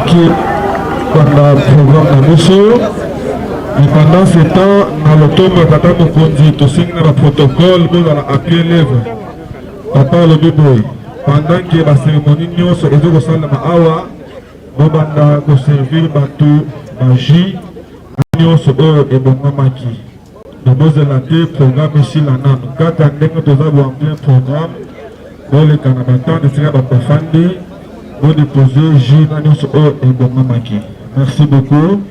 qui pendant le programme de Mousso. Et pendant ce temps, dans l'automne, Tata Mokondi, tout signe le protocole, nous allons appuyer l'œuvre. Papa le bébé. Pendant que la cérémonie nous est au sein de Awa, nous allons servir Batou, Magie, nous sommes et bon Mamaki. Nous allons programme ici là. Quand nous avons un plein programme, nous les Canabatan, nous serons profondis, nous déposer J, nous sommes et bon Mamaki. Merci beaucoup.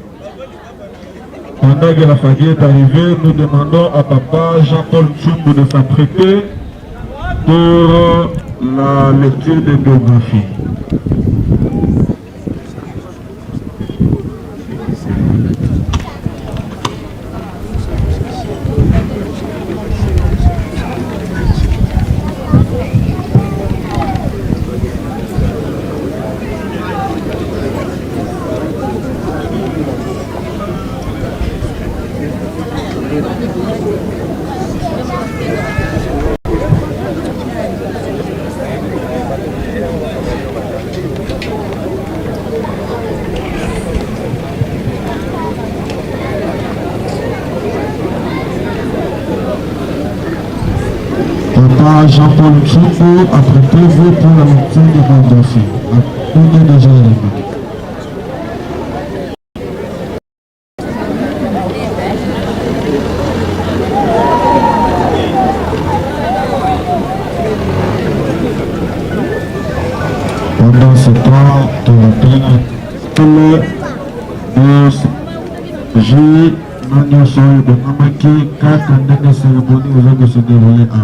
Pendant que la famille est arrivée, nous demandons à papa Jean-Paul Tchoumou de s'apprêter pour la lecture de biographie. Jean-Paul Tchoumou, apprêtez-vous pour la lecture de biographie. Appelez déjà pendant ce temps, de la J, Nagno Soy de Mamaki, 4 années de cérémonie aux se dérouler en.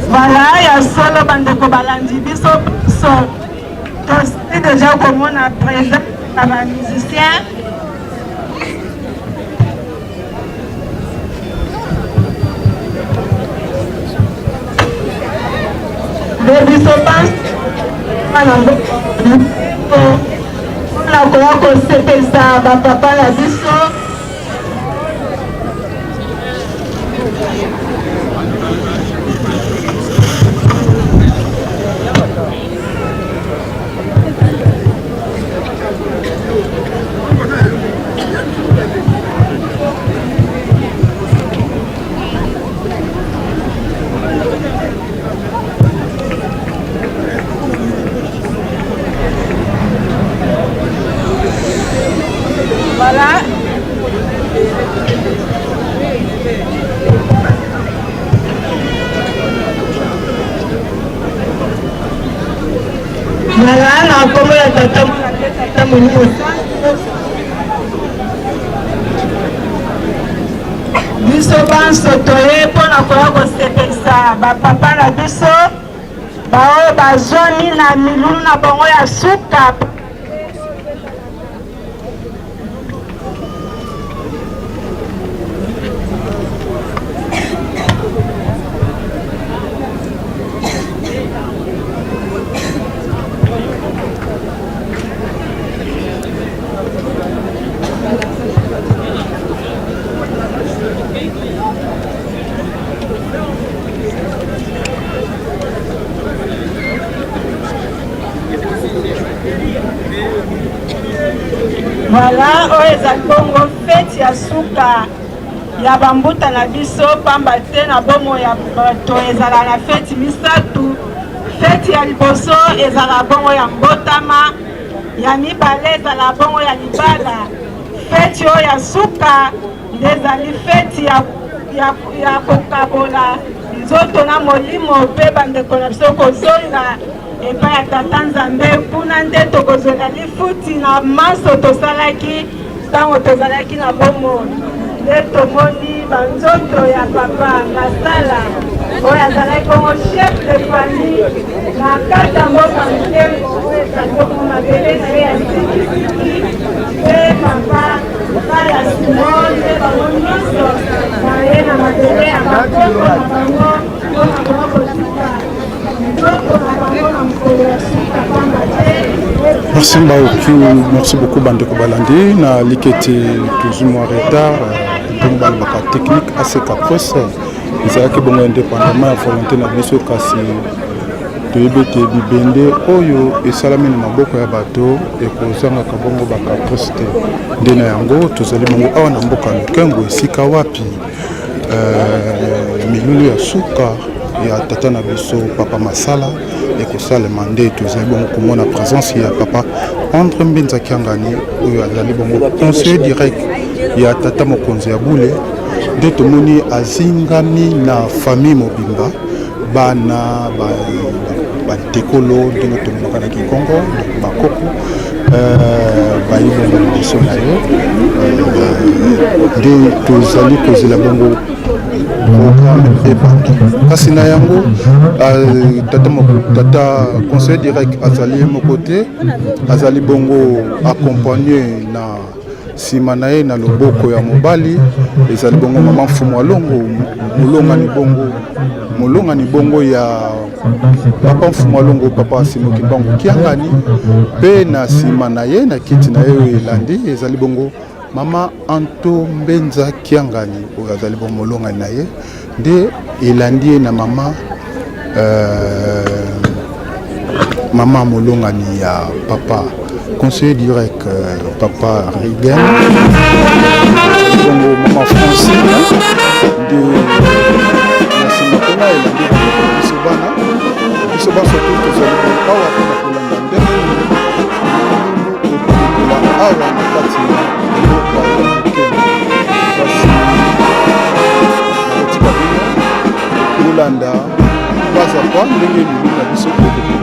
Voilà, il y a solo bandeko balandi biso so c'est déjà comme on a présent à musicien. De biso pense la koya sepelisa bapapa na biso. Voilà. Voilà, na komo ya tata mwenye biso banso toye mpona koya kosepelisa bapapa na biso bao bazwami na milulu na bango ya suka. Voilà, oeza bongo fête ya suka ya bambuta na biso pamba te na bomo ya bato ezala na fête misatu. Fête ya liboso ezala bongo ya mbotama, ya mibale ezala bongo ya libala. Fête oyo ya suka ezali fête ya kokabola nzoto na molimo mpe bandeko na biso kozonga epai ya tata nzambe kuna nde tokozwela lifuti na maso tosalaki ntango tozalaki na bomo. Nde tomoni banzoto ya papa Masala oyo azalaki bongo chef Stéphanie, na kati ya mboka Lukengo, Lukengo mabele na ye ya Sikisiki, pe papa kala Simone, bango nyonso na ye na mabele ya bakoko na bango mpona kokosuka biloko na bango na mokolo ya suka pamba te. Merci merci beaucoup Bandeko Balandi na likete toujours en retard pour balbaka technique assez caprice ezalaki bongo indépendamment ya volonté na biso kasi toyebi te bibende oyo esalami na maboko ya bato ekozangaka bongo bacaprice te nde na yango tozali bongo awa na mboka Lukengo esika wapi milulu ya suka ya tata na biso papa Masala ekosalema nde tozali bongo komona présence ya papa Andre Mbenza Kiangani oyo azali bongo conseiller direct ya tata mokonzi ya bule nde tomoni azingami na famille mobimba bana batekolo ndenge tomonaka na Kikongo bakoko bayibongo liboso na ye nde tozali kozela bongo programme ebandi kasi na yango tata conseiller direct azali moko te azali bongo accompagné na nsima na ye na loboko ya mobali ezali bongo mama mfumu alongo molongani bongo ya papa mfumu alongo papa asimoki mbango Kiangani mpe na nsima na ye na kiti na ye oyo elandi ezali bongo mama Anto Mbenza Kiangani oyo azali bongo molongani na ye nde elandi ye na mama molongani ya papa conseiller direct papa Rigen bongo mama François de nasima mpona elandi biso bana surtout tozali awa mpona kolanda ndenge ekokola awa na kati ya mboka ya Lukengo kasi nakotika bino kolanda baza kwa ndenge lulu na biso ekokoma.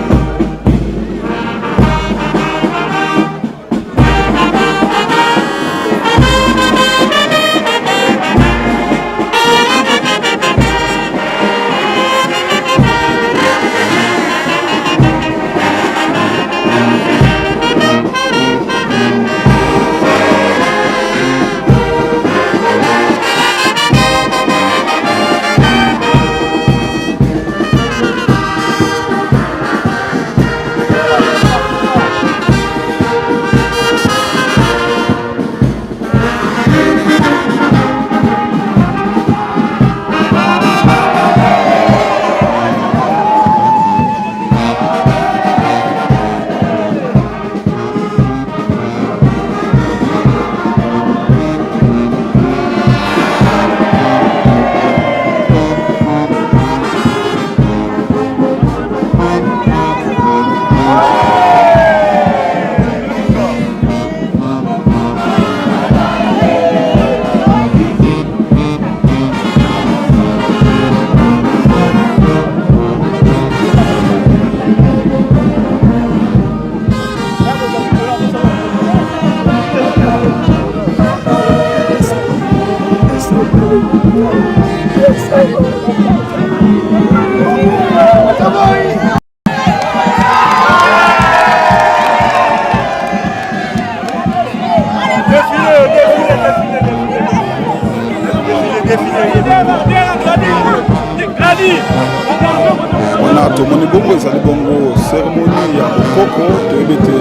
tomoni bongo ezali bongo cérémonie ya bokoko toyebi ete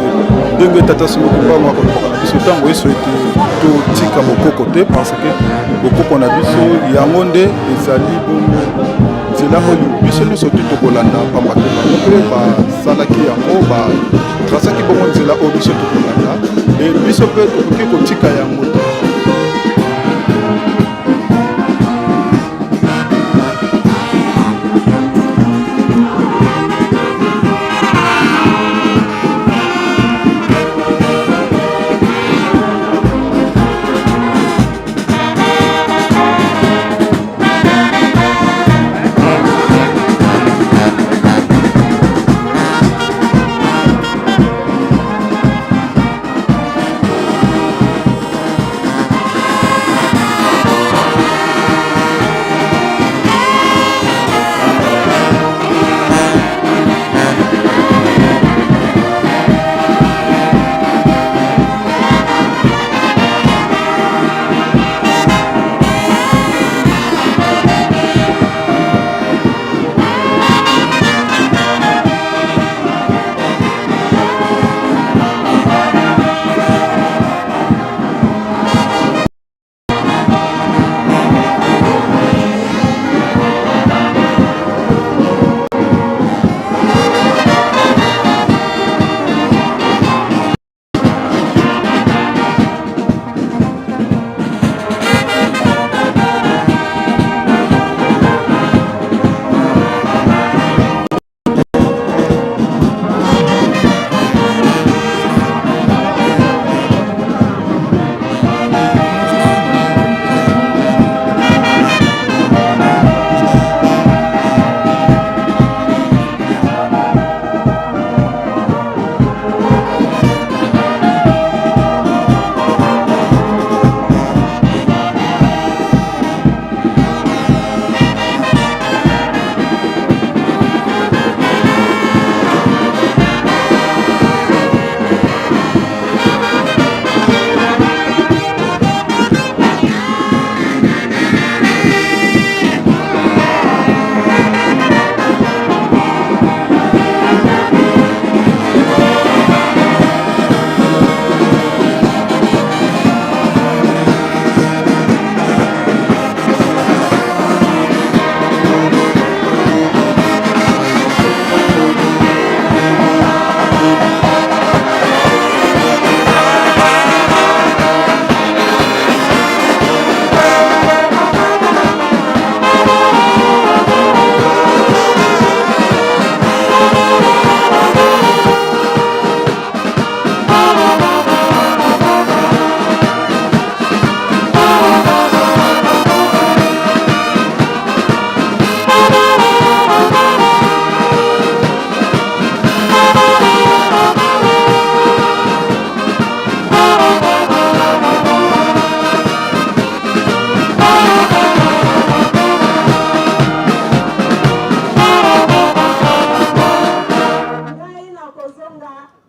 ndenge tata simoki mbango akolokoka na biso ntango eso ete totika bokoko te parce que bokoko na biso yango nde ezali bongo nzela oyo biso nyonso te tokolanda pamba te bango mpe basalaki yango batrasaki bongo nzela oyo biso tokolanda e biso mpe tokoki kotika yango te.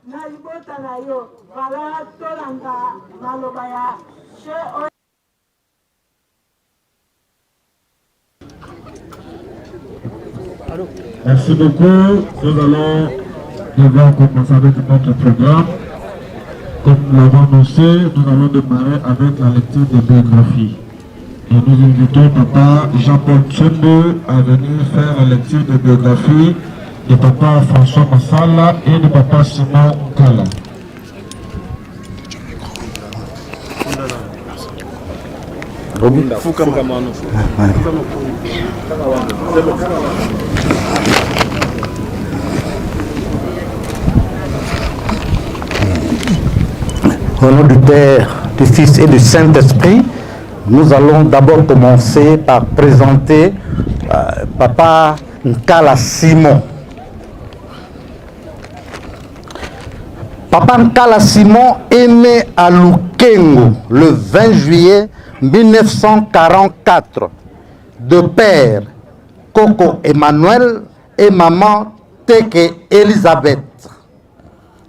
na libota na yo vala tolanda maloba ya che. Merci beaucoup. Nous allons devoir commencer avec notre programme. Comme nous l'avons annoncé, nous allons démarrer avec la lecture des biographies. Et nous invitons Papa Jean-Paul Tchembe à venir faire la lecture des biographies de Papa François Masala et de Papa Simon Kala. Au nom du Père, du Fils et du Saint-Esprit, nous allons d'abord commencer par présenter Papa Nkala Simon. Papa Nkala Simon est né à Lukengo le 20 juillet 1944 de père Coco Emmanuel et maman Teke Elisabeth.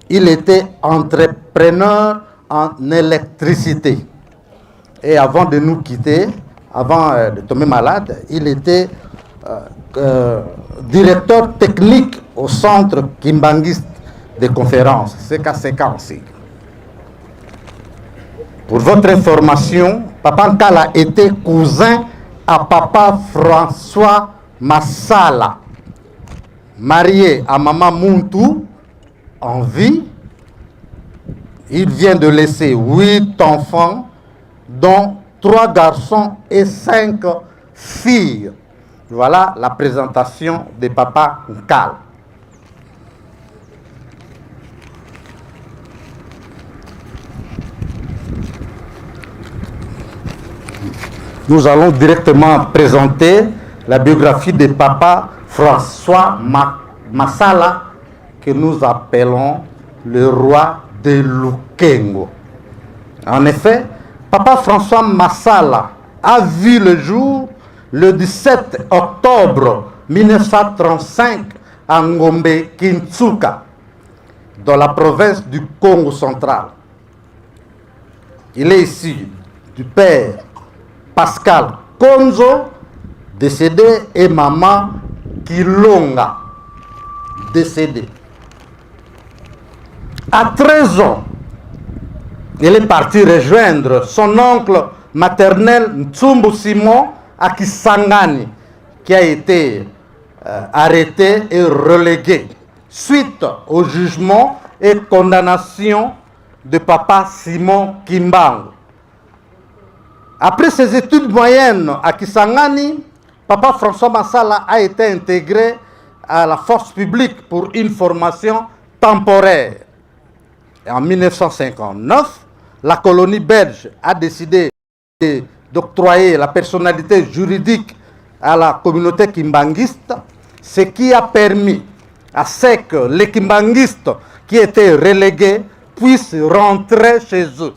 Il était entrepreneur en électricité. Et avant de nous quitter, avant de tomber malade, il était directeur technique au centre kimbanguiste de conférences, CKCK aussi. Pour votre information, Papa Nkala était cousin à Papa François Masala, marié à Maman Muntu en vie. Il vient de laisser 8 enfants, dont 3 garçons et 5 filles. Voilà la présentation de Papa Nkala. Nous allons directement présenter la biographie de Papa François Masala, que nous appelons le roi de Lukengo. En effet, Papa François Masala a vu le jour le 17 octobre 1935 à Ngombe, Kintsuka, dans la province du Congo central. Il est issu du père Pascal Konzo, décédé, et maman Kilonga, décédée. À 13 ans, il est parti rejoindre son oncle maternel Ntsumbu Simon à Kisangani, qui a été arrêté et relégué suite au jugement et condamnation de Papa Simon Kimbangu. Après ses études moyennes à Kisangani, Papa François Masala a été intégré à la force publique pour une formation temporaire. Et en 1959, la colonie belge a décidé d'octroyer la personnalité juridique à la communauté kimbanguiste, ce qui a permis à ce que les kimbanguistes qui étaient relégués puissent rentrer chez eux.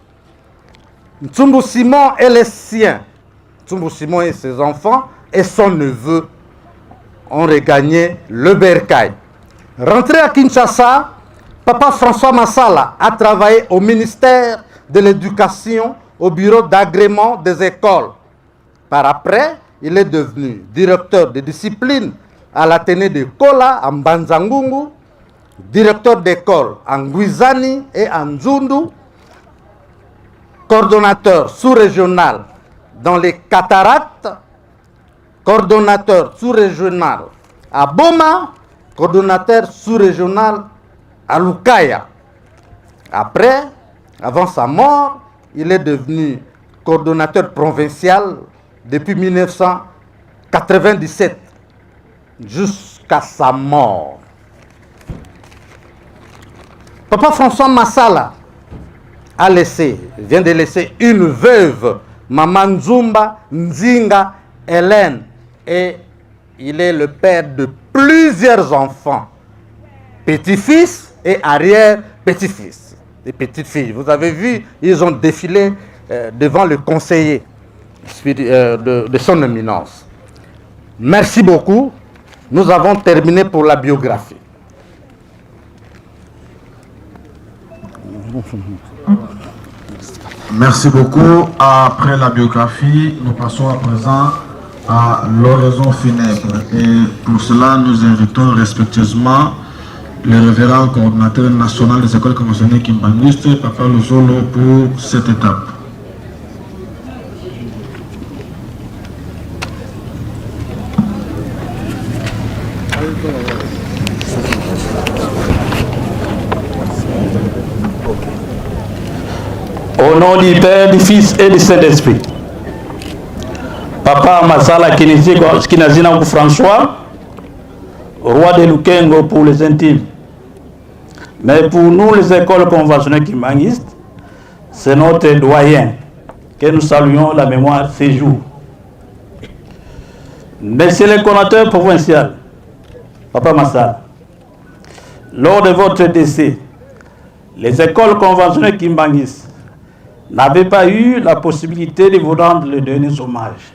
Ntsumbu Simon et les siens, Ntsumbu Simon et ses enfants et son neveu ont regagné le bercail. Rentré à Kinshasa, Papa François Masala a travaillé au ministère de l'Éducation, au bureau d'agrément des écoles. Par après, il est devenu directeur de discipline à l'Athénée de Kola en Banzangungu, directeur d'école en Guizani et en Nzundu, coordonnateur sous-régional dans les cataractes, coordonnateur sous-régional à Boma, coordonnateur sous-régional à Lukaya. Après, avant sa mort, il est devenu coordonnateur provincial depuis 1997 jusqu'à sa mort. Papa François Masala vient de laisser une veuve, Maman Nzumba Nzinga Hélène, et il est le père de plusieurs enfants, petits-fils et arrière-petits-fils. Des petites filles, vous avez vu, ils ont défilé devant le conseiller de son éminence. Merci beaucoup. Nous avons terminé pour la biographie. Merci beaucoup. Après la biographie, nous passons à présent à l'oraison funèbre. Et pour cela, nous invitons respectueusement le révérend coordinateur national des écoles conventionnelles kimbanguistes, Papa Lozolo, pour cette étape. Au nom du Père, du Fils et du Saint-Esprit. Papa Masala Kinazina François, roi de Lukengo pour les intimes. Mais pour nous, les écoles conventionnelles kimbanguistes, c'est notre doyen que nous saluons la mémoire ces jours. Monsieur le coordinateur provincial, Papa Masala, lors de votre décès, les écoles conventionnelles kimbanguistes n'avaient pas eu la possibilité de vous rendre le dernier hommage.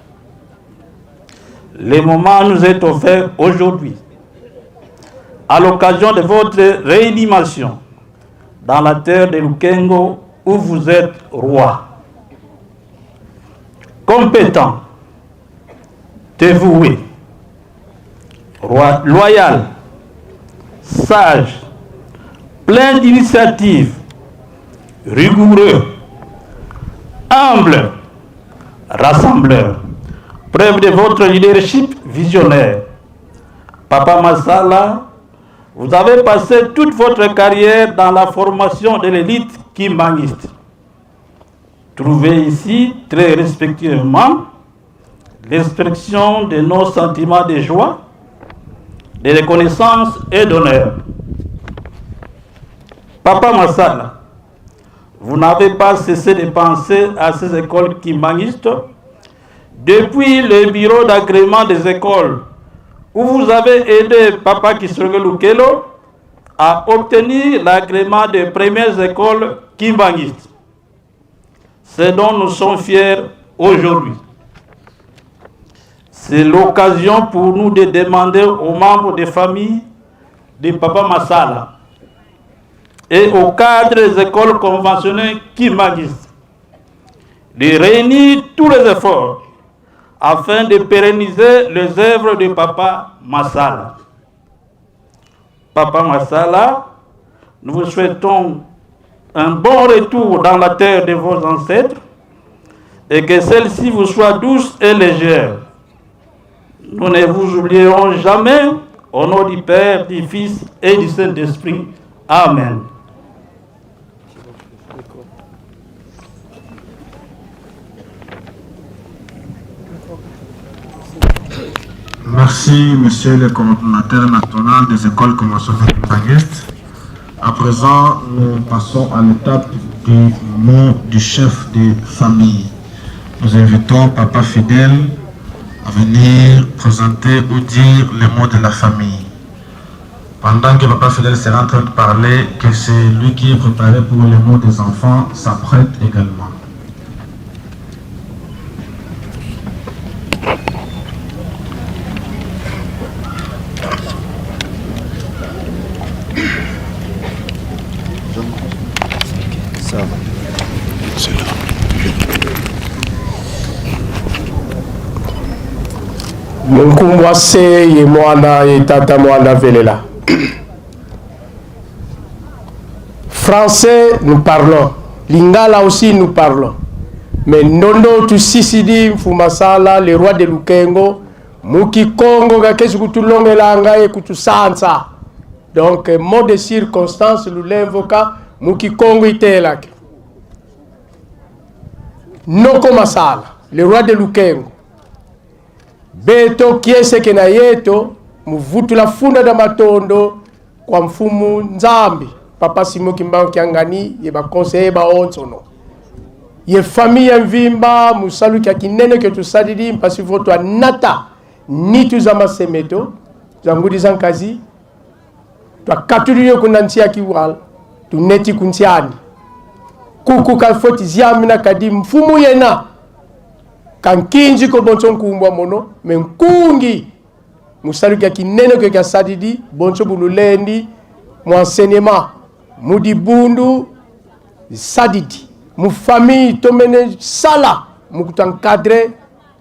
Le moment nous est offert aujourd'hui, à l'occasion de votre réanimation dans la terre de Lukengo où vous êtes roi. Compétent, dévoué, roi loyal, sage, plein d'initiatives, rigoureux, humble, rassembleur, preuve de votre leadership visionnaire. Papa Masala, vous avez passé toute votre carrière dans la formation de l'élite kimbanguiste. Trouvez ici, très respectueusement, l'expression de nos sentiments de joie, de reconnaissance et d'honneur. Papa Masala, vous n'avez pas cessé de penser à ces écoles kimbanguistes depuis le bureau d'agrément des écoles où vous avez aidé Papa Kisoroge Lukelo à obtenir l'agrément des premières écoles kimbanguistes. C'est dont nous sommes fiers aujourd'hui. C'est l'occasion pour nous de demander aux membres des familles de Papa Masala et aux cadres des écoles conventionnelles kimbanguistes de réunir tous les efforts afin de pérenniser les œuvres de Papa Masala. Papa Masala, nous vous souhaitons un bon retour dans la terre de vos ancêtres et que celle-ci vous soit douce et légère. Nous ne vous oublierons jamais, au nom du Père, du Fils et du Saint-Esprit. Amen. Merci, monsieur le coordinateur national des écoles conventionnelles kimbanguistes. À présent, nous passons à l'étape du mot du chef de famille. Nous invitons Papa Fidèle à venir présenter ou dire les mots de la famille. Pendant que Papa Fidèle sera en train de parler, que c'est lui qui est préparé pour les mots des enfants s'apprête également. Munkumwase ye mwana ye tata mwana velela. Français, nous parlons. Lingala aussi, nous parlons. Mais Nondo tu Sisidi Masala, le roi de Lukengo, Muki Congo, Gakesu Kutulonge Langa et Kutusansa. Donc, mot de circonstance, nous l'invoquons, Muki Congo itelak. Noko Masala, le roi de Lukengo. Beto kiese kena yeto muvutu la funda da matondo kwa mfumu nzambi Papa Simo Kimbangu Kiangani ye ba conseiller ba onsono ye famille mvimba musalu kya kinene ke tusadidi mpasi voto nata ni tuzama semeto zangudi zankazi twa katuriyo kunantia kiwal tuneti kuntiani kuku kalfoti ziamina kadi mfumu yena kankinji ko boncho kumbwa mono menkungi musalu kya kinene ke kya sadidi boncho bululendi mu enseignement mudi bundu sadidi mu famille tomene sala mukutencadre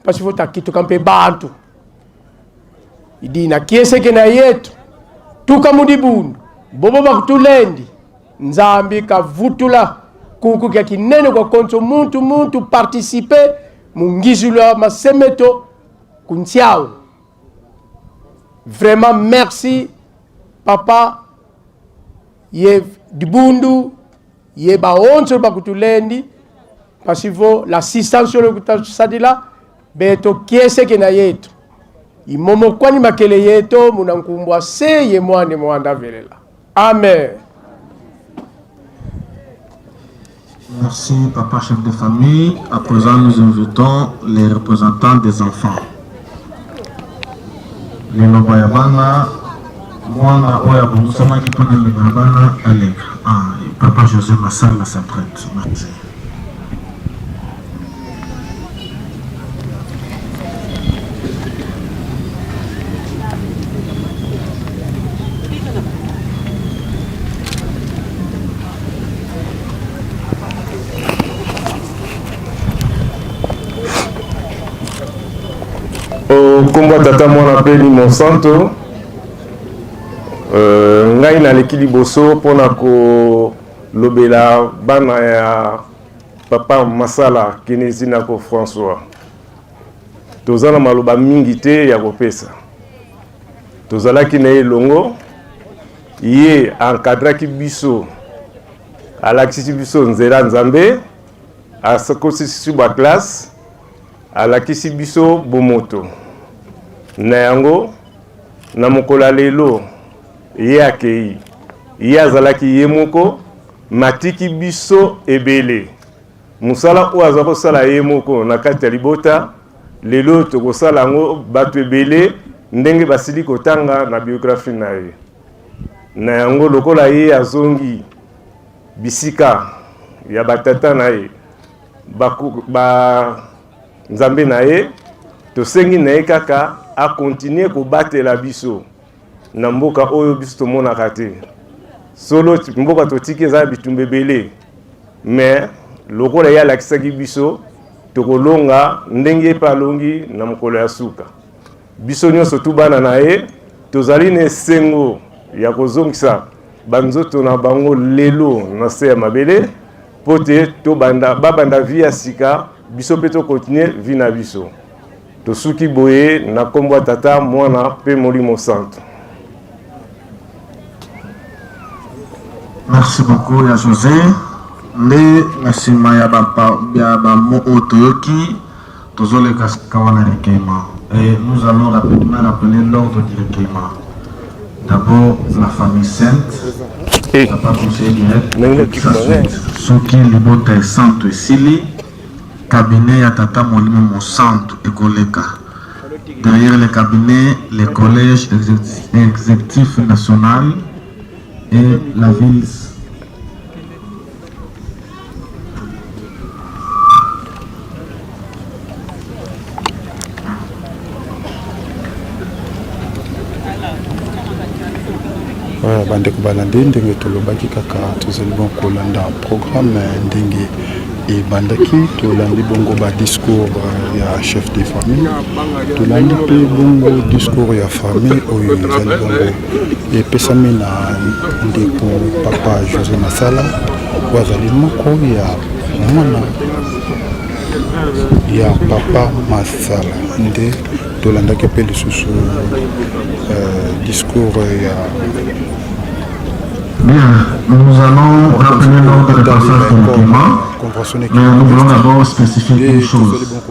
parce que faut takito kampe bantu idina kieseke na yetu tukamudi bundu bobo bakutulendi nzambi kavutula kuku kya kinene kwa konso muntu participer mungizula masemeto kuntiao. Vraiment merci papa ye dibundu ye ba onso bakutulendi parce que l'assistance sur le kutasadila beto kieseke na yetu imomo kwani makele yeto munankumbwa se ye mwane mwanda velela. Amen. Merci, papa chef de famille. À présent, nous invitons les représentants des enfants. Les Lobayabana, Mwana Oya Bomusama qui prennent le Lobayabana, allez. Papa José Masala s'apprête. Merci. Komba tata mwana peli Monsanto ngai na leki liboso pona ko lobela bana ya papa Masala kinezi na ko François tozala maloba mingi te ya kopesa tozalaki na elongo ye encadraki biso alakisi biso nzela nzambe asakosisi ba classe alakisi biso bomoto na yango na mokola lelo ye akei ye azalaki ye moko matiki biso ebele musala o aza kosala ye moko na kati ya libota lelo tokosala yango bato ebele ndenge basili kotanga na biographie na ye na yango lokola ye azongi bisika ya batata na ye nzambe na ye tosengi na ye kaka a continuer kobatela biso na mboka oyo biso tomonaka te solo mboka totiki eza bitumba ebele mais lokola ye alakisaki biso tokolonga ndenge epe alongi na mokolo ya suka biso nyonso tu bana na ye tozali na esengo ya kozongisa banzoto na bango lelo na se ya mabele po te babanda vi ya sika biso mpe tokontinue vi na biso tosuki boye na kombo ya tata mwana mpe molimo santo. Merci beaucoup ya José. Nde na nsima ya bamo oyo toyoki tozoleka kawana recueillement. Et nous allons rapidement rappeler l'ordre du recueillement. D'abord la famille sainte. Papa conseiller direct. Soki libota e santo esili. Cabinet à Tata Molimo Monsanto et Koleka. Derrière le cabinet, les collèges exécutifs national et la ville. bandeko balandi ndenge tolobaki kaka tozali bon kolanda programme ndenge ebandaki tolandi bongo ba discours ya chef de famille tolandi mpe bongo discours ya famille oyo ezali bongo epesami na ndeko papa José Masala oyo azali moko ya mwana ya papa Masala nde tolandaki mpe lisusu discours ya. Bien, nous allons rappeler l'ordre de passage du document, mais nous voulons d'abord spécifier une chose.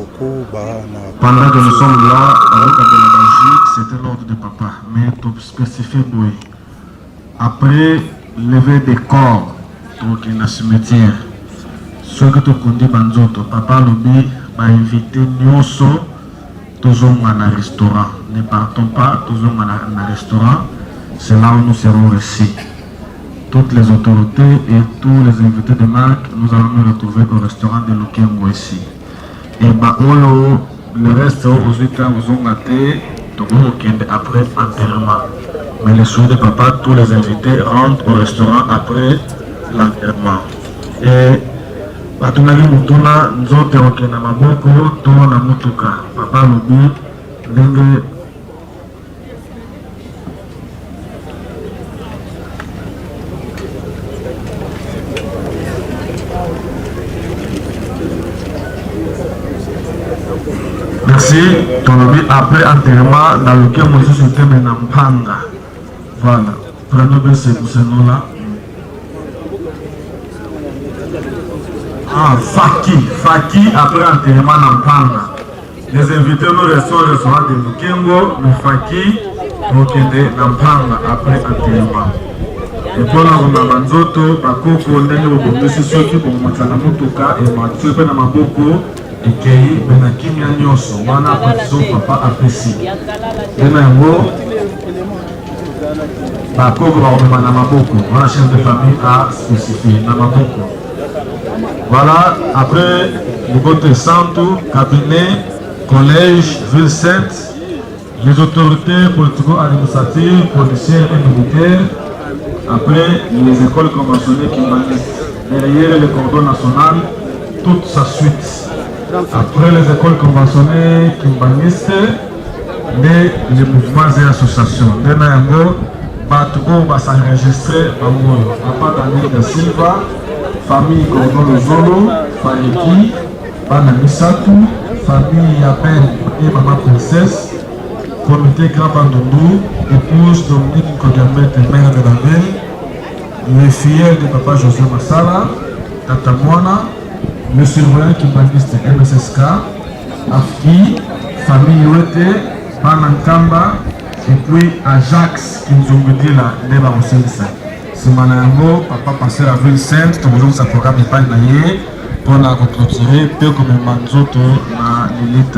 Pendant que nous sommes là, avec la Belgique, c'était l'ordre de papa, mais pour spécifier, oui. Après lever des corps, donc dans le cimetière, ceux que tu connais, Banzoto, papa Lobi va inviter Nyoso, toujours dans un restaurant. Ne partons pas, toujours dans un restaurant, c'est là où nous serons reçus. Toutes les autorités et tous les invités de marque, nous allons nous retrouver au restaurant de Lukengo ici. Et le reste, aux États, aux Ongaté, après enterrement. Mais les souhaits de papa, tous les invités rentrent au restaurant après l'enterrement. batunaki mutuna nzote oke na maboko to na mutuka papa lobi ndenge merci tolobi après enterrement na Lukengo mosusu teme na mpanga voilà prenons bien ce là. Faki après enterrement na mpanga. Les invités nous restent au restaurant de Lukengo, mais Faki okende na mpanga après enterrement. Et pour la banzoto bakoko ndenge bobomisi soki bomomatsa na mutuka e matue pe na maboko ekei bena kimia nyonso wana akotiso papa apesi. Ndena yango bakoko bakomema na maboko wana chef de famille a spécifié na maboko. Voilà, après le côté centre, cabinet, collège, ville sainte, les autorités politico-administratives, policières et militaires, après les écoles conventionnées qui manissent, derrière le cordon national, toute sa suite. Après les écoles conventionnées qui manissent, les mouvements et associations. Batuko va s'enregistrer à Moyo, Papa Daniel da Silva, famille Gordon Lozolo, Fariki, Bana Misatu, famille Yaben et Maman Princesse, comité Grand Bandondou, épouse Dominique Kogamete, mère de la ville, les filles de Papa José Masala, Tata Moana, le surveillant qui baniste MSSK, Afki, famille Ouete, Bana Nkamba, et puis Ajax qui nous ont dit là, il est là au Sénissa. Ce manango, papa passé la ville sainte, tout le monde s'est programmé par naïe pour la clôturer, peu comme un manzoto na l'élite.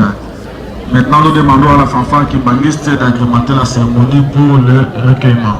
Maintenant, nous demandons à la fanfare qui baniste d'agrémenter la cérémonie pour le recueillement.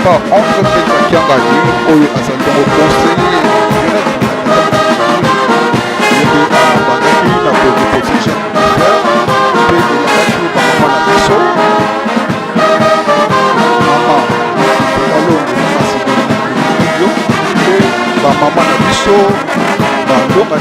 papa entreprise à Kiangali, oyo azali conseiller la proposition de faire et il a par rapport à la mission maman maman la mission donc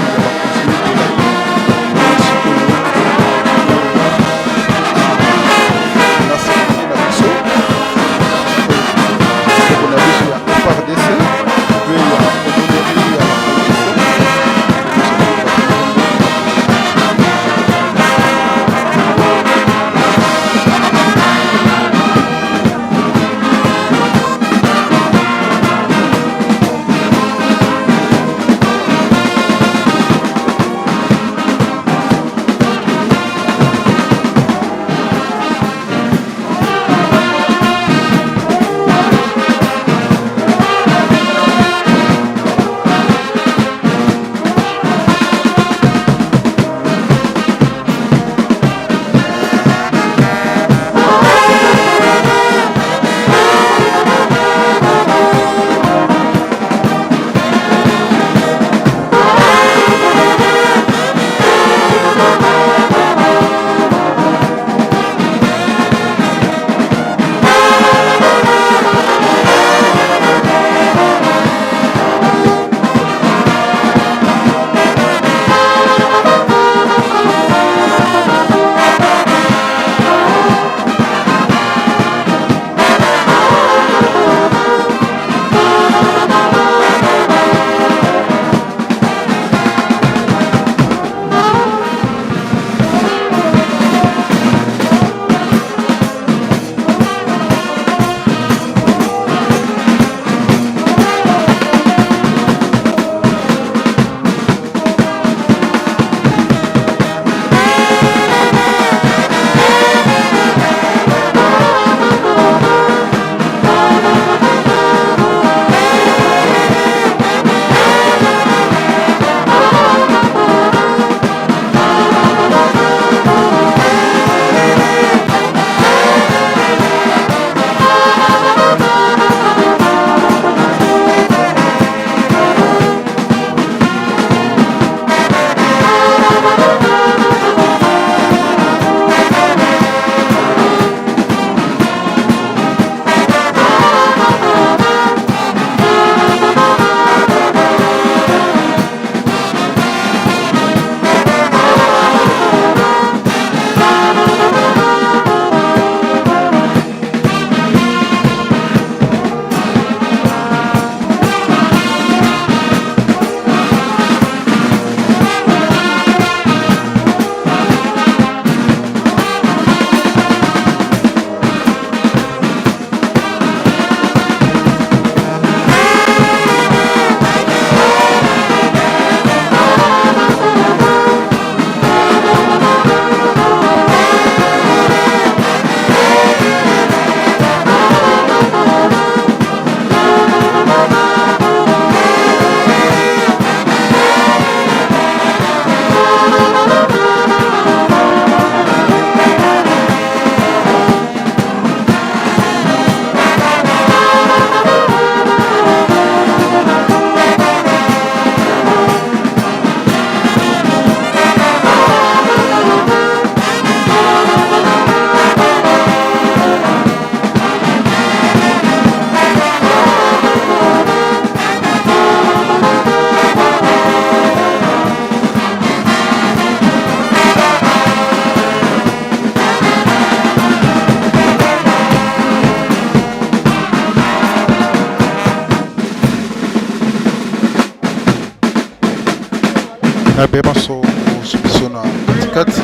nabeba so subisona tikati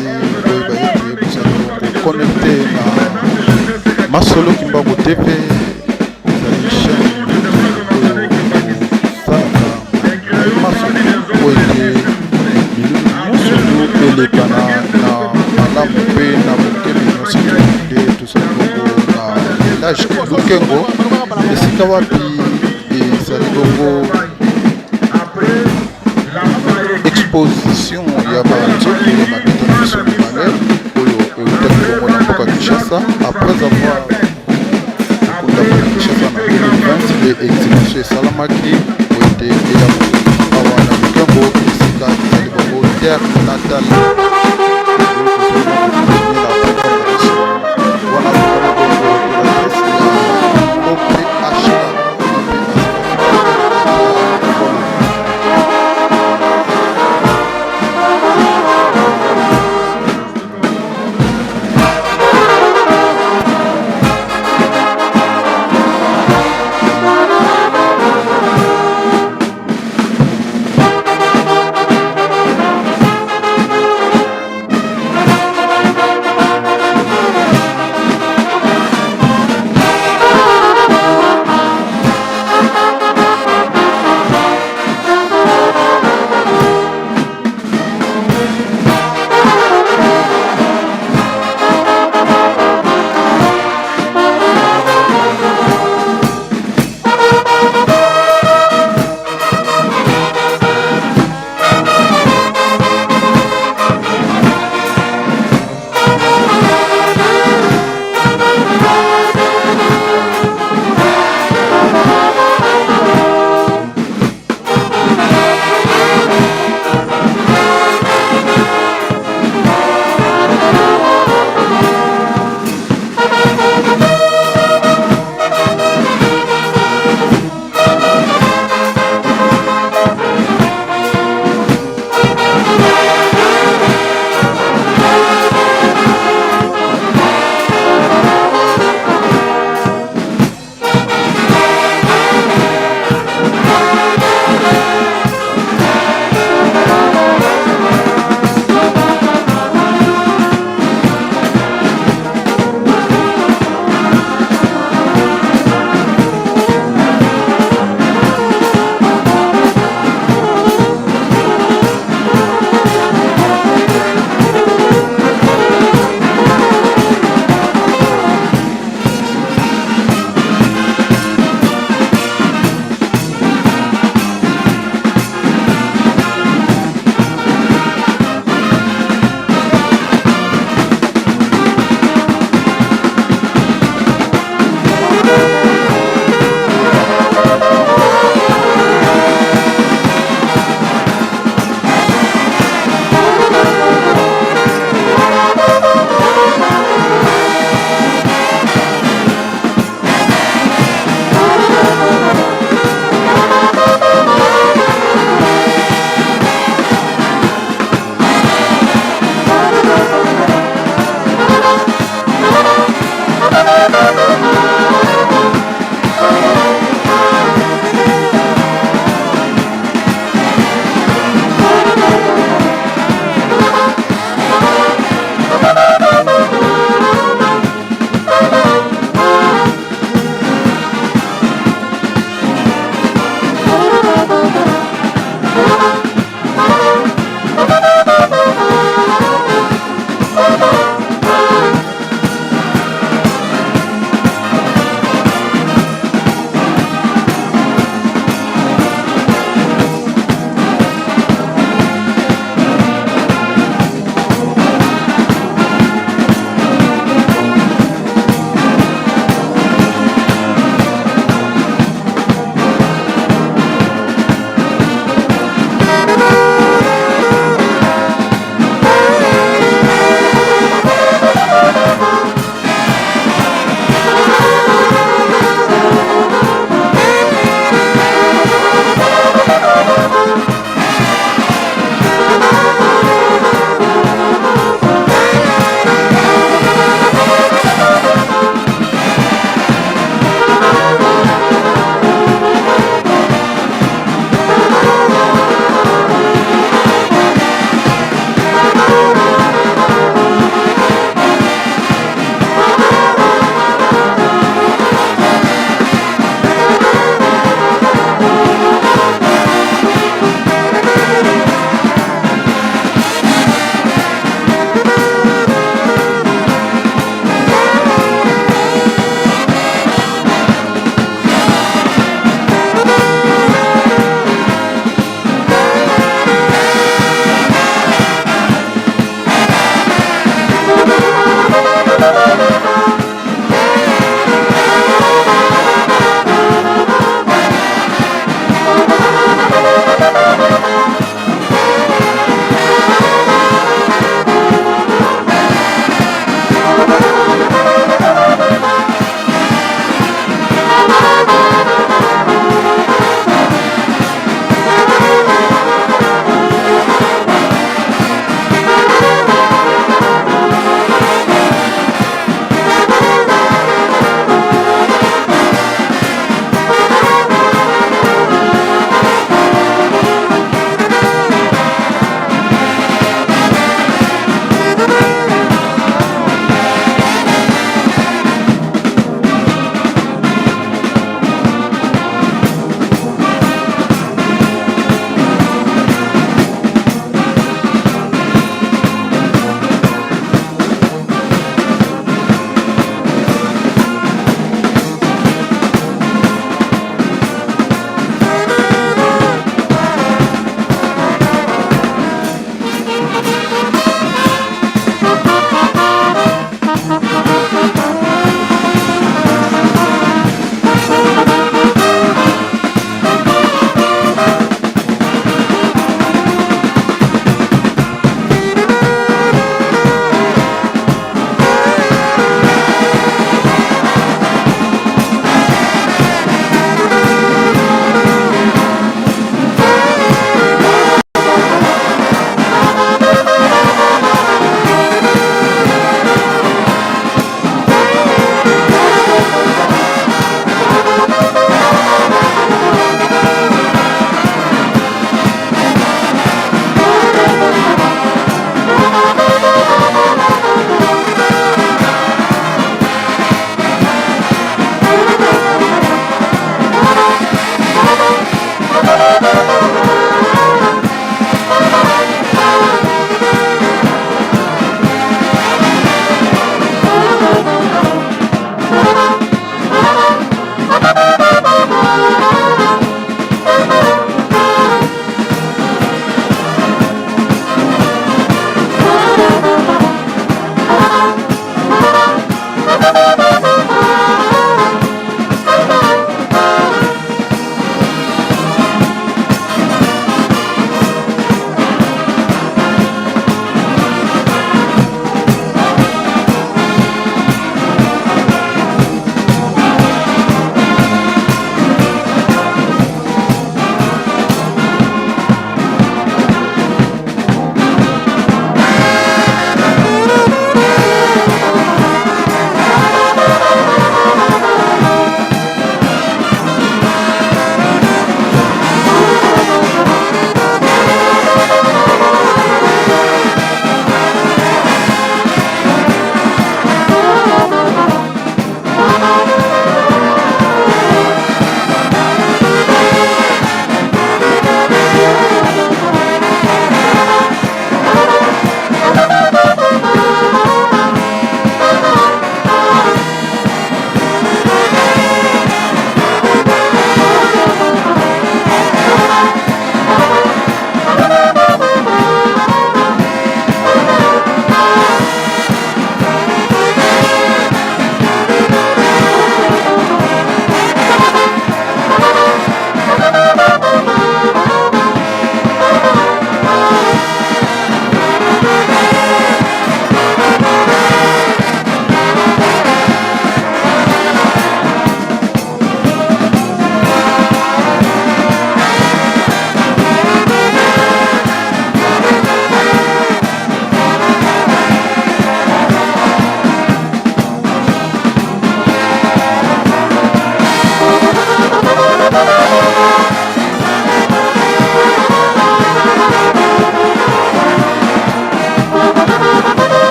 oyo bayete bozali connecté na Masala Kimbangu TV ezali chaîne oyo salaka Masala oyo bilulu nyonso eleka na malamu mpe na bokebe nyonso nde tozali bongo na village Lukengo esika wapi ezali bongo exposition ya banzoto ya matata na biso mibale oyo eutaki bongo na mboka Kinshasa après avoir ekunda mboka Kinshasa na Maki Wete Eya Awana Lukengo Esika Ezali Bongo Terre Natale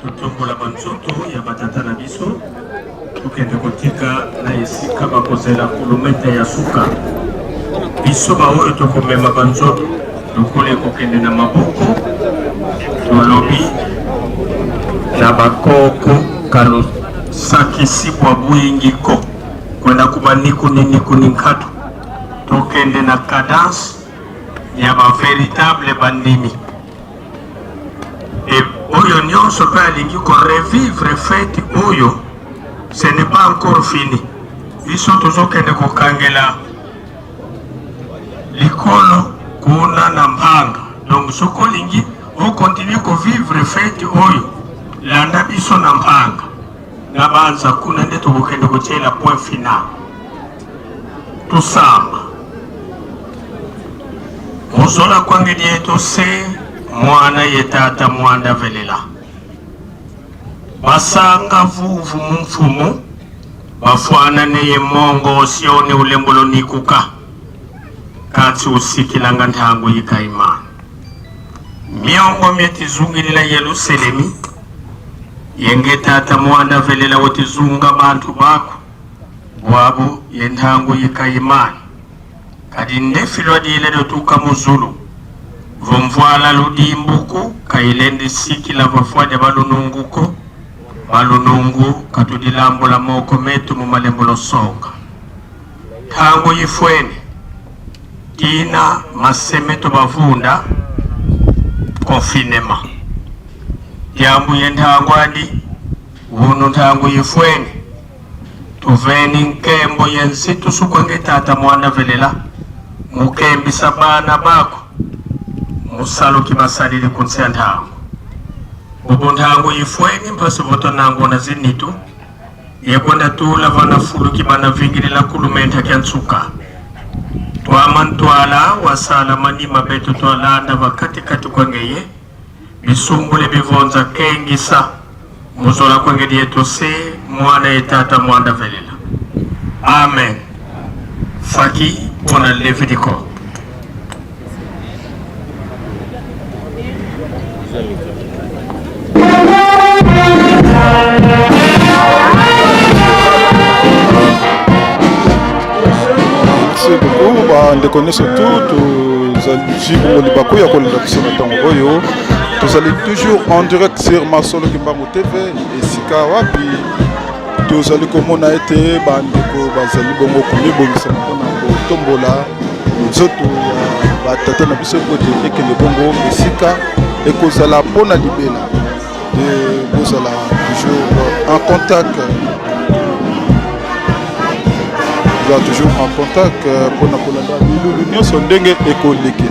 tutombola banzoto ya batata na biso tukende kotika na esika bakozela kilomita ya suka biso baoyo tokomema banzoto lokola ekokende na maboko tolobi na bakoko kalo sakisi bwa buyingiko kwenda kuba nikuni nkatu tokende na cadence ya ba véritable bandimi et oyo nyonso pe alingi ko revivre fête oyo ce n'est pas encore fini biso tozokende kokangela likolo kuna na mpanga donc soko lingi o continue ko vivre fête oyo landa biso na mpanga na banza kuna nde tokokende kotiela point final tusamba muzola kwangeli yetu se mwana yetata mwanda velela basanga vuvu mumfumu bafwana neye mongo osione ulembolo nikuka kati usikilanga ntango yikaimana miongo mietizungilila Yerusalemi yenge tata mwanda velela wotizunga bantu bako bwabo yentango yikaimana kadi ndefilwa dilele tuka muzulu vomvwala ludimbuku kailende sikila vafwade balununguko balunungu katudilambo la moko metu mumalembo losonga tango yifwene tina masemeto bavunda confinement yambu yentango adi wunu tango yifwene tuveni nkembo yensitu sukwenge tata mwanda velela mukembi sabana bako musalo kibasalili kunsia ntango ubu ntango yifweni mpasi voto nango na zinitu yekwenda tula vana fulu kibana vingilila kulumenta kia nsuka tuama ntwala wasala manima betu twalanda wakati kati kwangeye bisumbule bivonza kengisa muzola kwangeli yetu se mwana yetata mwanda velela amen faki pona Leviticus. Merci beaucoup. Bah, connaissons tout. Nous allons toujours en direct sur Masala TV et Sikawa. Puis nous allons comme on a été bandeko bazali bongo kumibongisa mpona kotombola nzoto ya batata na biso kote ekende bongo esika ekozala mpona libela et nous allons toujours en contact. Nous sommes toujours en contact pour l'union son dengue écolique.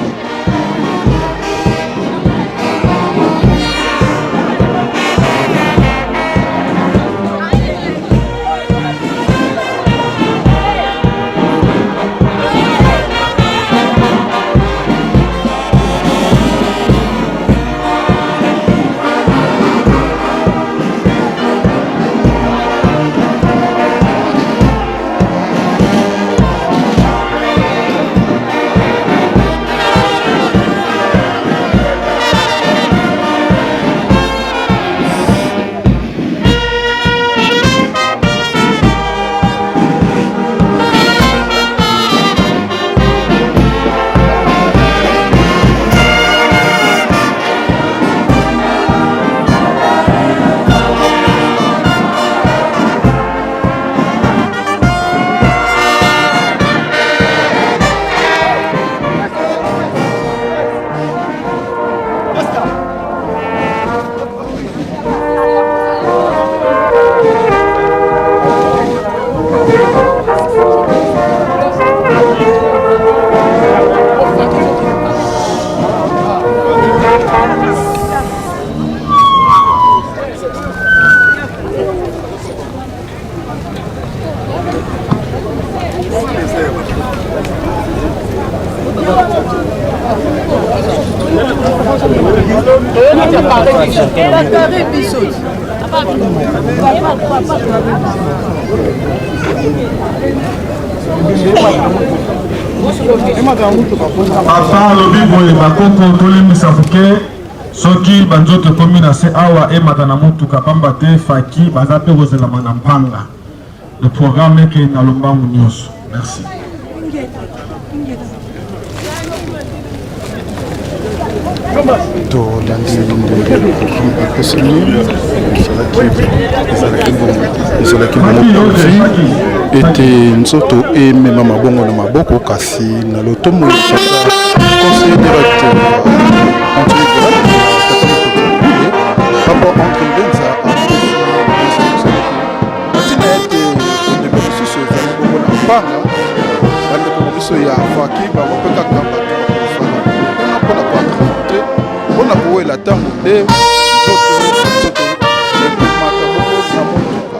Papa alobi boye bakoko tolemisa fuke soki banzoto komi na se awa emata na mutuka pamba te faki baza mpe kozelama na mpanga. Le programme eke na lombangu nyonso. Merci. tolandi ndenge programme ekosani ezalaki bongofi ete nzoto emema mabongo na maboko kasi na lotomo conseil direct rapport entre mbenza atina ete ondeko mosusu ezali bongo na mpanga bandeko na biso ya faki bango mpe kaka bato bakosala mpona koatrante mpona kowela ntango nde nzoto ememaka bongo na motuka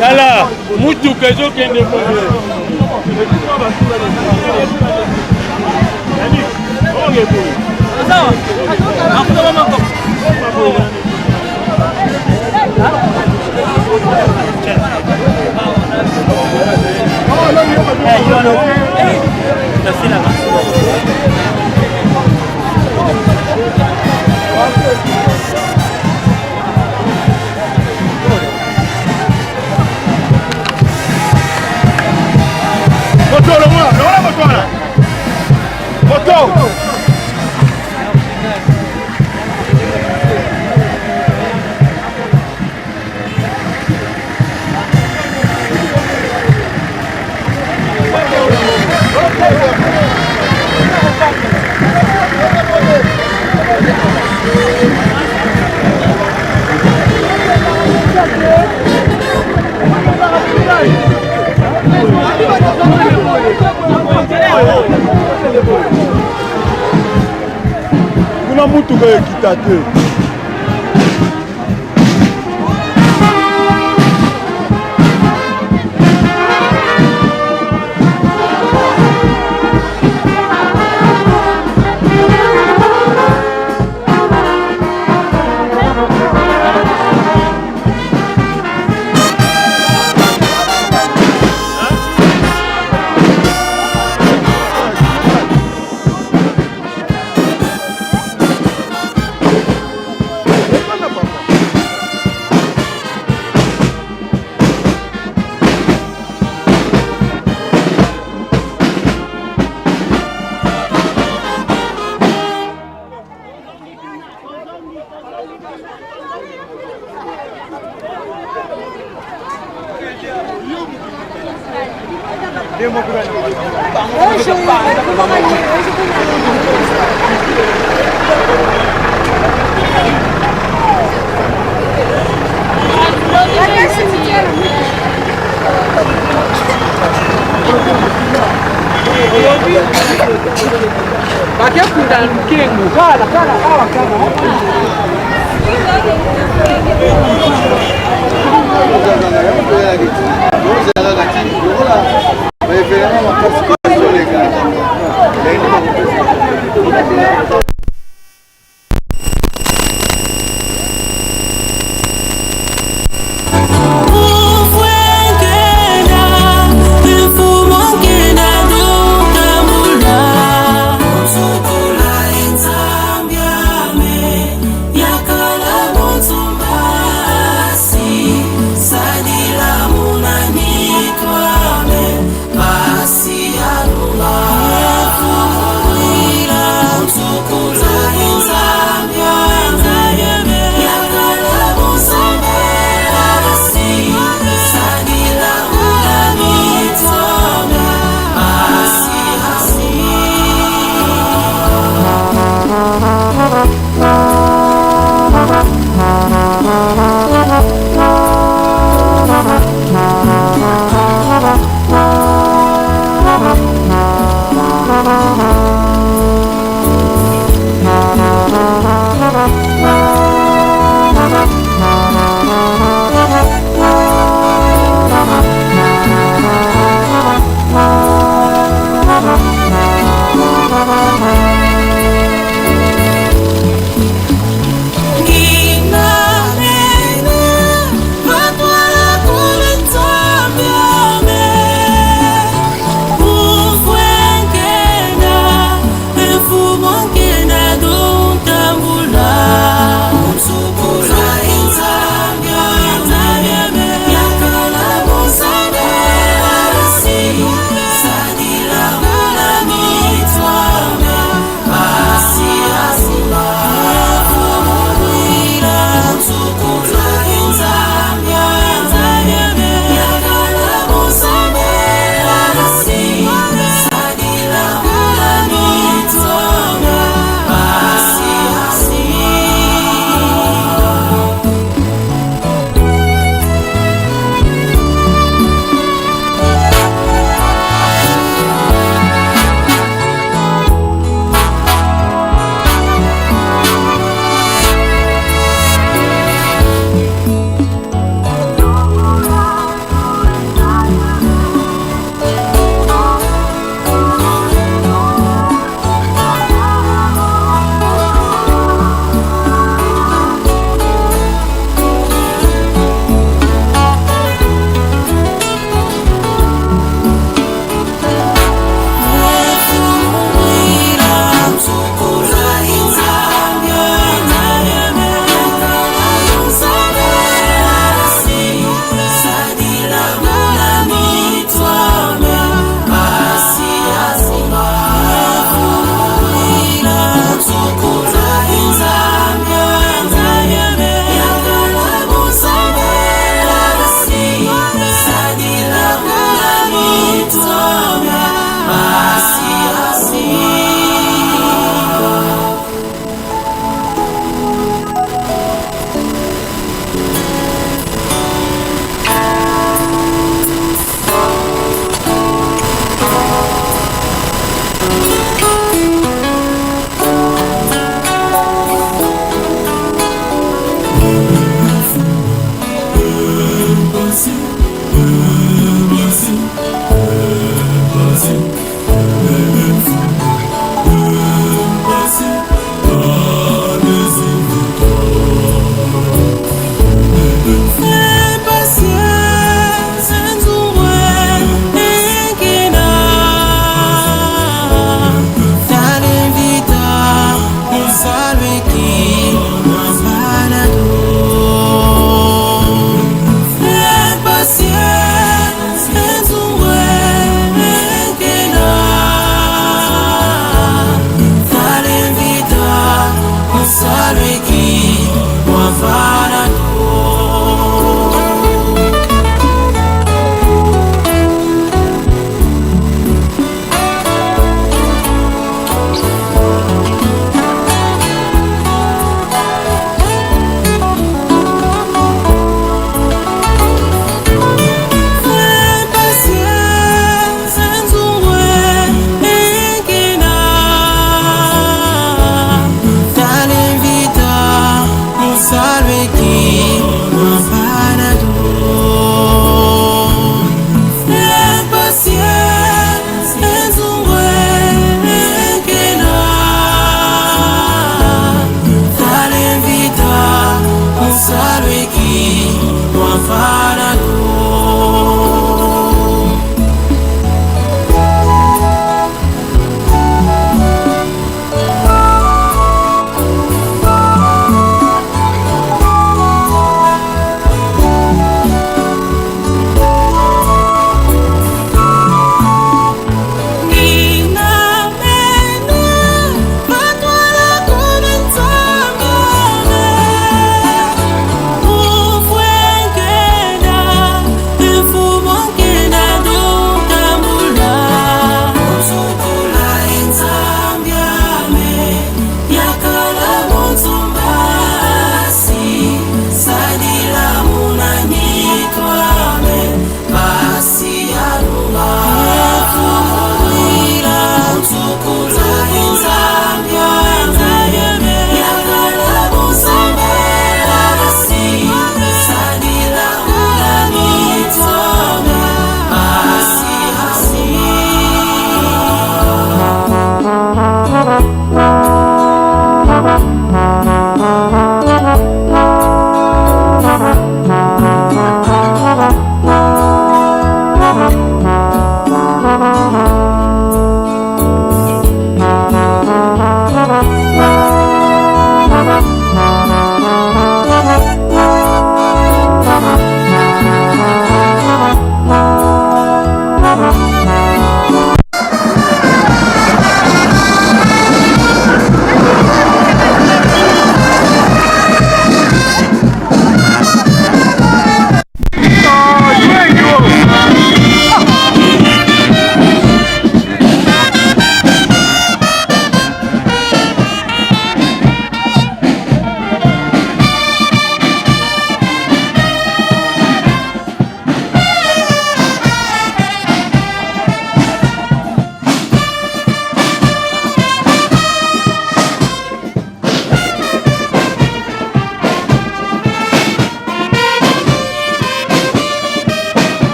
Kala, mutu kezo kende kuna mutu kayekita te. Bakakunda Lukengo kala awa kala Yakala bontumba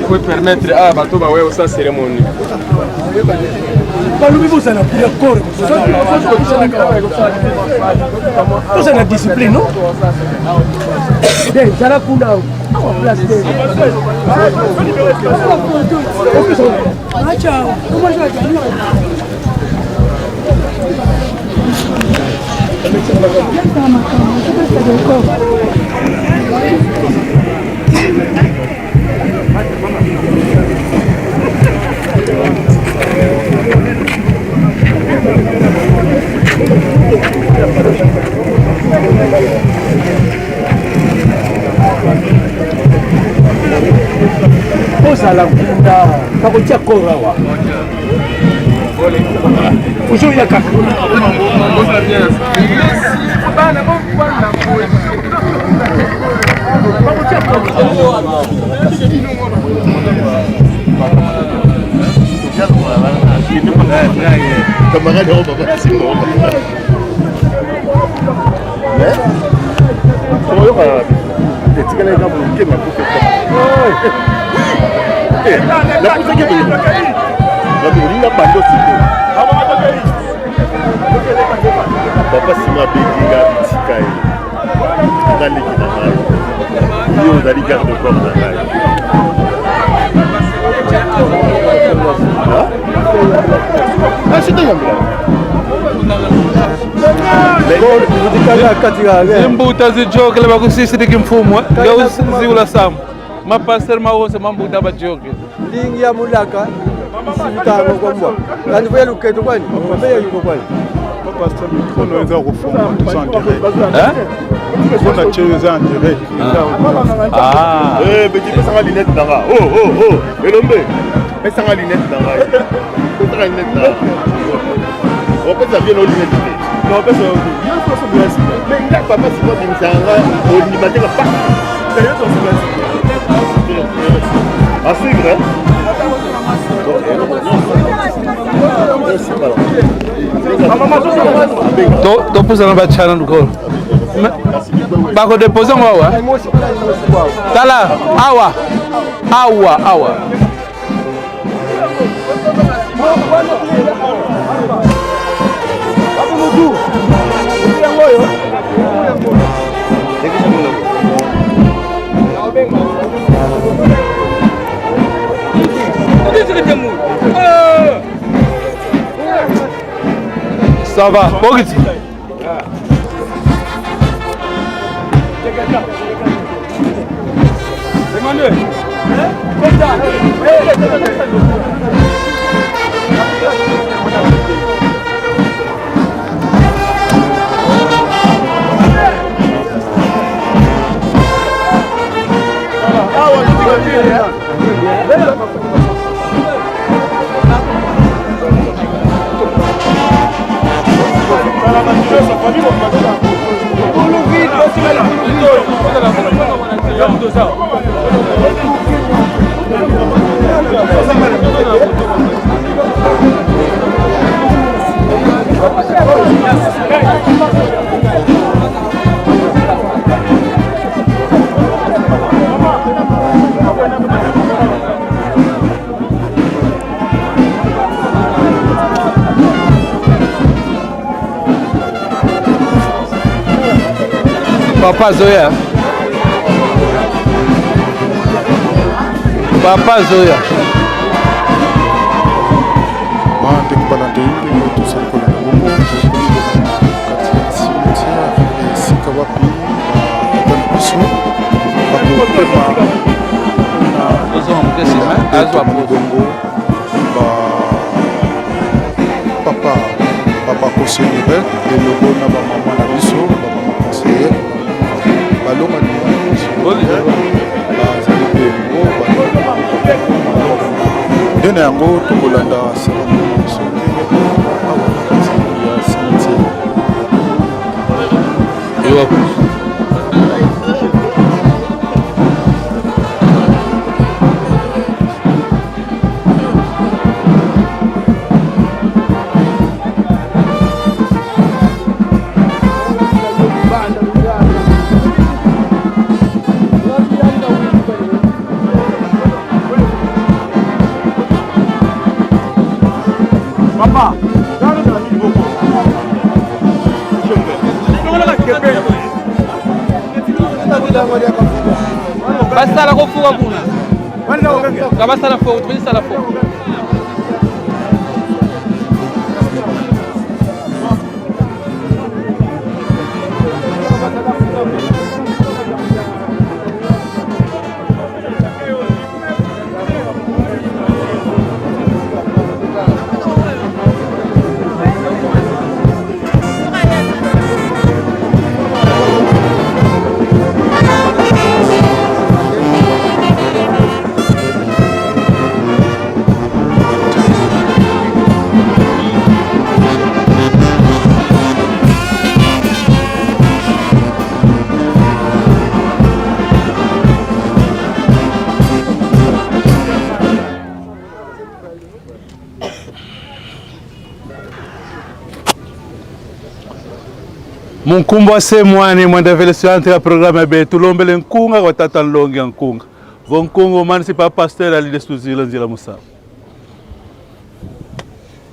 Pour permettre à bateau bah ouais ça cérémonie. Vous avez la discipline, non? Osala kunda kakotia korawa uzo yaka camarade au papa c'est bon mais comment yo ka tika na ngabu ke ma kufe la kufe ke la buringa bando siko papa sima bekinga tika e ndali kina mai yo dali garde corps na ngai Zimbuta zijokele bakusisirika imfumo ngawuzigula sama mapastor mawose mambuta bajoke lingi ya mulaka sibitanga kwambwa kandi vuya luketo kwani mabeya yuko kwani pastor mikono wenza kufunga on a tué en direct. Ah. Petit peu sans lunette dans la. Oh, Elombe. Mais sans lunette dans la. Sans lunette dans la. On peut s'habiller nos lunettes. Non, on peut s'habiller. Mais il n'y a pas de si moi je me sens au limité que pas. D'ailleurs, on se met. À suivre, hein. Tô pusando bachana no colo. Bako depois ngwa. Tala, awa. Ça va, Pogiti. Emmanuel. Papa Zoya. Papa Zoya. Ndenge balanda ndenge tozali kolanda bongo kati ya cimetière esika wapi bana biso bakopema bongo papa kosenire elongo na bamama na biso bamama conseiller balonga bazali mpe nde na yango tokolanda Ceremonial awa na kati ya cimetière. Papa, basala kofuka kuna kabasala fo tubisala fo Munkumba se mwani mwenda vele siante ya programa be tulombele nkunga kwa tata nlongi ya nkunga vonkungo mani si pa pasteur ali destuzila nzila musa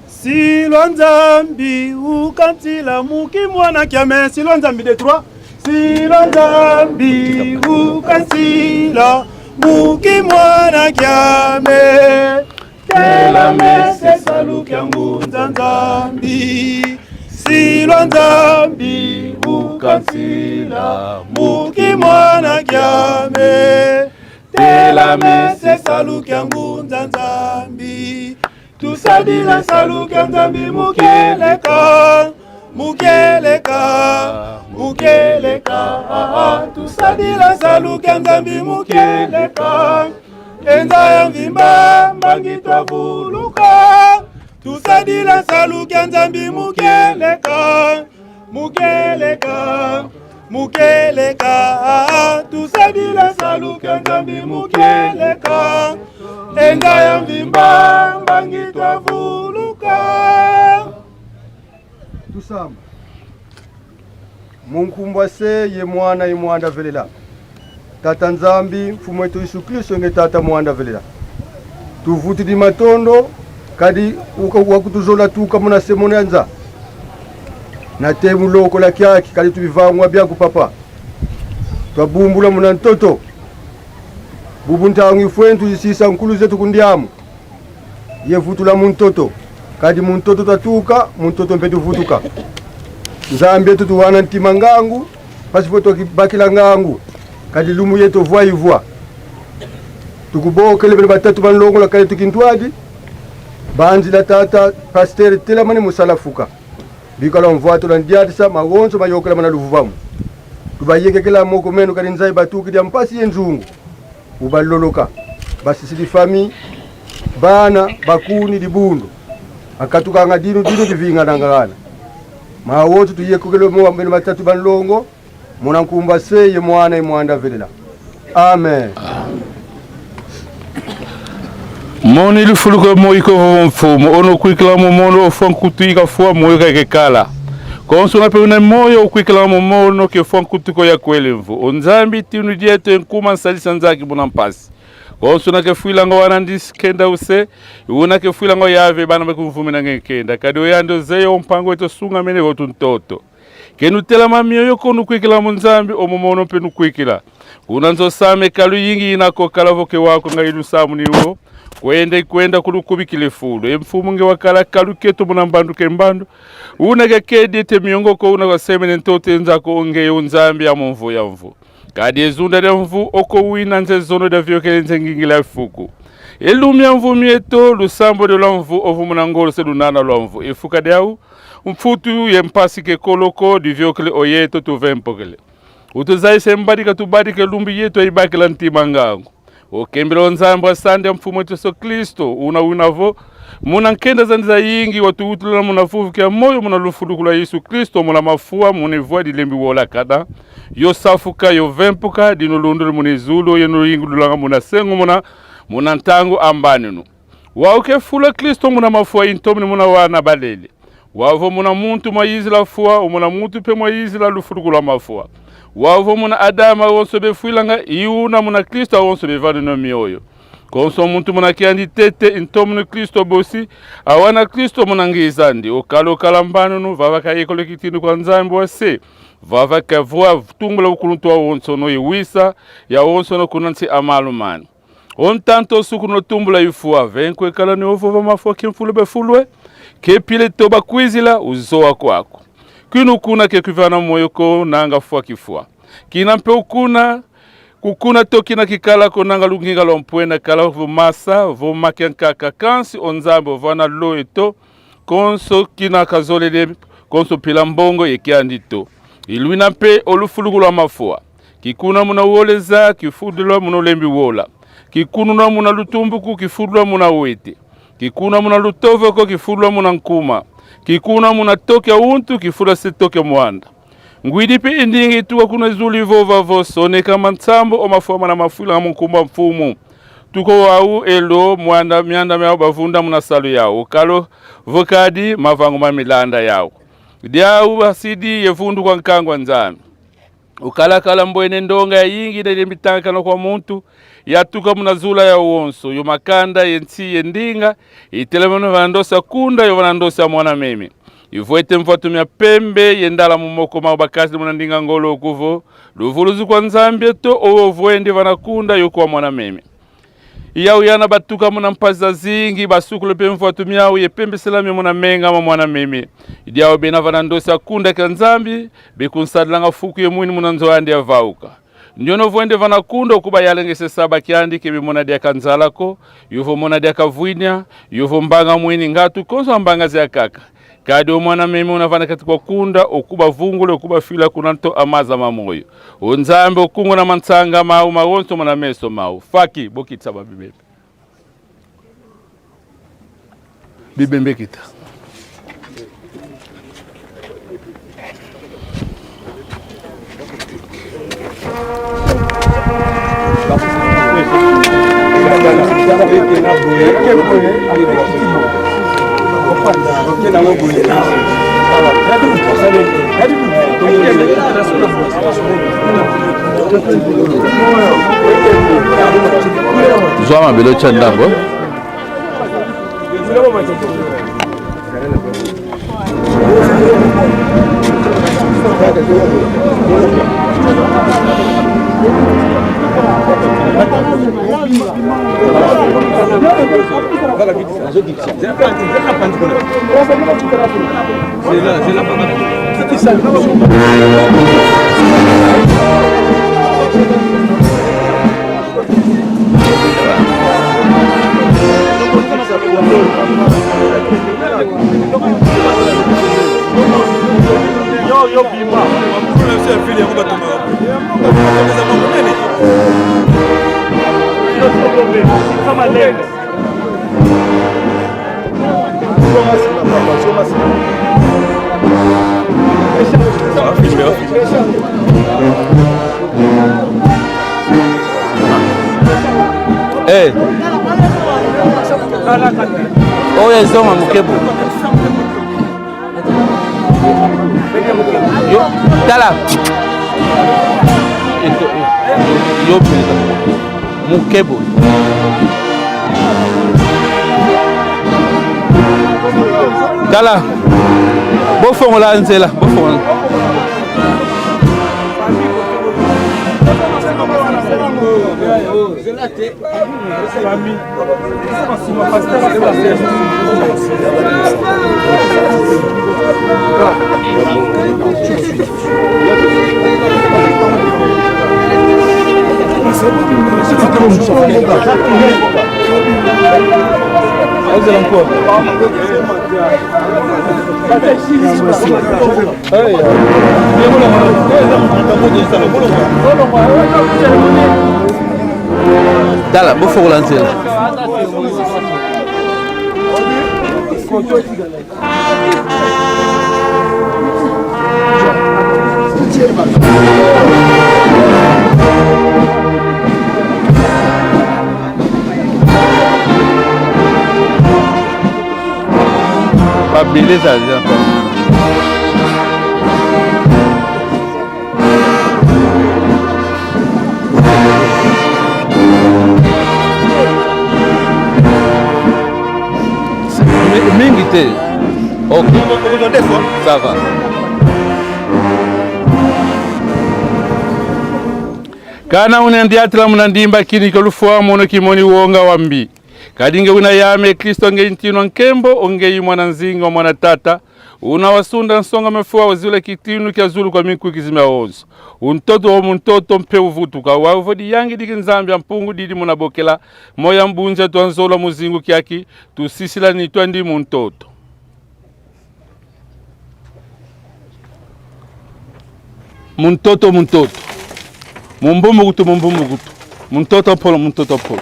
Silwa nzambi ukantila muki mwana kiame silwa nzambi de 3 silwa nzambi ukantila muki mwana kiame tela mese saluki yangu nzambi silwa nzambi ukansila muki mwana kiame tela mese saluki yangu nzambi tusadila saluki ya nzambi mukeleka tusadila saluki ya nzambi mukeleka enza ya mvimba mbangi twavuluka tusadila saluki ya nzambi mukeleka tusadila saluki ya nzambi mukeleka enza ya mvimba mbangi twavuluka tusamba munkumbwa se ye mwana ye mwanda velela tata nzambi mfumu wetu Yesu Kristo nge tata mwanda velela tuvuti di matondo kadi wakutuzola tuka muna semona nza na temu loko la kyaki kadi tubivangwa byangu papa twabumbula muna ntoto bubuntangu ifwentu isisa nkulu zetu kundiamu yevutula muntoto kadi muntoto tatuka muntoto mpetu vutuka nzambi yetu tuwana ntima ngangu pasipoto bakila ngangu kadi lumu yetu vwa ivwa tukubokele bele batatu banlongola kale tukintwadi banzi la tata pasteur tela mani musalafuka bikala mvwato la ndiatisa magonzo mayokela mana luvuvamu tubayeke kila moko menu kadi nzai batuki dia mpasi yenzungu ubaloloka basi sidi fami bana bakuni libundu akatukanga dino divinga nangana mawotu tuyekukele mo mbele matatu banlongo munankumba seye mwana imwanda velela amen. Moni lufuluko moiko mfumo ono kwikila momono ofankutuika fwa moika kekala konso na peuna moyo kwikila momono ke fankutuko ya kwelemvu onzambi tinu dieto enkuma salisa nzaki bunampasi konso na ke fuilanga wanandis kenda use una ke fuilanga yave bana mekumvumina ngekenda kadi oyando zeyo mpango eto sunga mene votu ntoto kenutela mamio yoko nukwikila munzambi omomono penu kwikila unanzo same kalu yingi inako kalavoke wako ngailu samu niwo kwenda kulukubikile fulu emfumu nge wakala kalu keto munambandu kembandu unage kedite miongo ko una kwasemene ntote nzako onge unzambi ya mvu ya mvu kadi ezunda de mvu oko wina nze zono da vyokele nzengingila fuku elumia mvu mieto lusambo de lomvu ovu munangolo se lunana lomvu efuka de au mfutu yempasi ke koloko di vyokele oyeto tu vempokele utuzai sembadi katubadi ke lumbi yeto ibaki la ntima ngangu okembelo nzambo asande mfumu wetu Yesu Kristo unavo muna nkenda zandiza yingi watu utula munafufu kia moyo muna lufudukula Yesu Kristo muna mafua munivua dilembi wola kada yo safuka yo vempuka dino lundulu munizulu yenu yingu dulanga muna sengu muna ntangu ambaninu wauke fula Kristo muna mafua intomni muna wana balele wavo muna muntu maizi la fua muna muntu pe maizi la lufudukula mafua wavo muna adama wonso befuilanga iuna muna Kristo wonso bevanu no mioyo konso muntu muna kiandi tete intomni Kristo bosi awana Kristo muna ngizandi okalo kalambano no vava kayekole kitinu kwa nzambi wase vava kavua tungula ukuluntua wonso no iwisa ya wonso no kunansi amalumani on tanto suku no tumbula ifua venkwe kala ni ovo mafua kimfulu befulwe kepile toba kwizila uzoa kwako kinu kuna ke kivana moyo ko nanga fua kifua kina mpe ukuna kukuna toki na kikala ko nanga lunginga lompwena kala vo masa vo makenkaka kansi onzambo vana lo eto konso kina kazolele konso pila mbongo yekiandito iluina mpe olufulugula mafua kikuna muna woleza kifudula muna lembi wola kikuna muna lutumbuku kifudula muna wete kikuna muna lutovoko kifudula muna nkuma kikuna muna toke untu kifura se toke mwanda ngwidi pe indingi tuwa kuna zuli vova voso ne kama ntambo o mafua na mafula mkumba mfumu tuko wau elo mwanda mianda mea bavunda muna salu yao kalo vokadi mavangu mamilanda yao diau basidi yevundu kwa nkangwa nzambi ukala mbwene ndonga ya yingi na limitanga na kwa muntu yatuka munazula ya uonso yomakanda yensi yendinga itelemano vanandosa kunda yo vanandosa mwana meme ivoete mfatumia pembe yendala mumoko mabakasi munandinga ngolo kuvo luvuluzu kwa nzambi to ovwende vanakunda yo kwa mwana meme yau yana batuka muna mpaza zingi basukule pe mfatumia uye pembe selami muna menga mwana meme idiao bena vanandosa kunda kwa nzambi bekunsadlanga fuku ye mwini muna nzoandi ya vauka njono vuende vanakunda ukuba yalengese saba kiandi kebe mona dia kanzalako yuvo mona dia kavuinya yuvo mbanga mwini ngatu konso mbanga zia kaka kadi mwana meme unavana katika kunda okuba vungule okuba fila kunanto amaza mamoyo onzambe okungo na mansanga mau mawonso mona meso mau faki bokitsa babibebe bibembe kita Zoma bilo chandango Yo bimba, c'est un filet, on va tomber. oyo ezonga mokebo yo tala yo peleka mokebo tala bofongola nzela bofongola Dala, bofongola nzela. Beleza, já. Mingi te. Ok. Ça va. Kana unandiatila munandimba kini kalufua mono kimoni uonga wambi. Kadinge unayame Kristo nge intino nkembo onge mwana nzingo mwana tata unawasunda nsonga mefua wazule kitinu kia zulu kwa miku kizime ozo untoto wa muntoto mpe uvutuka wavodi yangi diki nzambi ya mpungu didi munabokela moya mbunja tuanzola muzingu kiaki tusisila ni tuandi muntoto muntoto mumbumbu gutu muntoto polo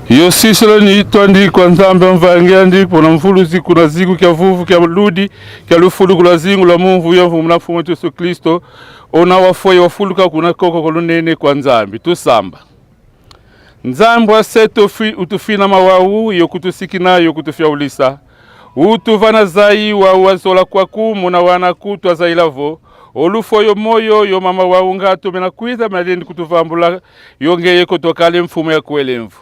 yo sisilo ni twandi kwa nzambe mvangia ndi pona mfuluzi kuna zigu kia vuvu kia ludi kia lufulu kula zingu la mungu yavu mnafu mwetu Yesu Kristo ona wafoye wafuluka kuna koko kolunene kwa nzambi tusamba nzambe wa seto utufina mawawu yo kutusikina yo kutufia ulisa utuvana zai wa wazola kwa kumu na wana kutwa zailavo olufo yo moyo yo mama wa ngato mena kuiza malendi kutuvambula yongeye kutokale mfumo ya kuelemvu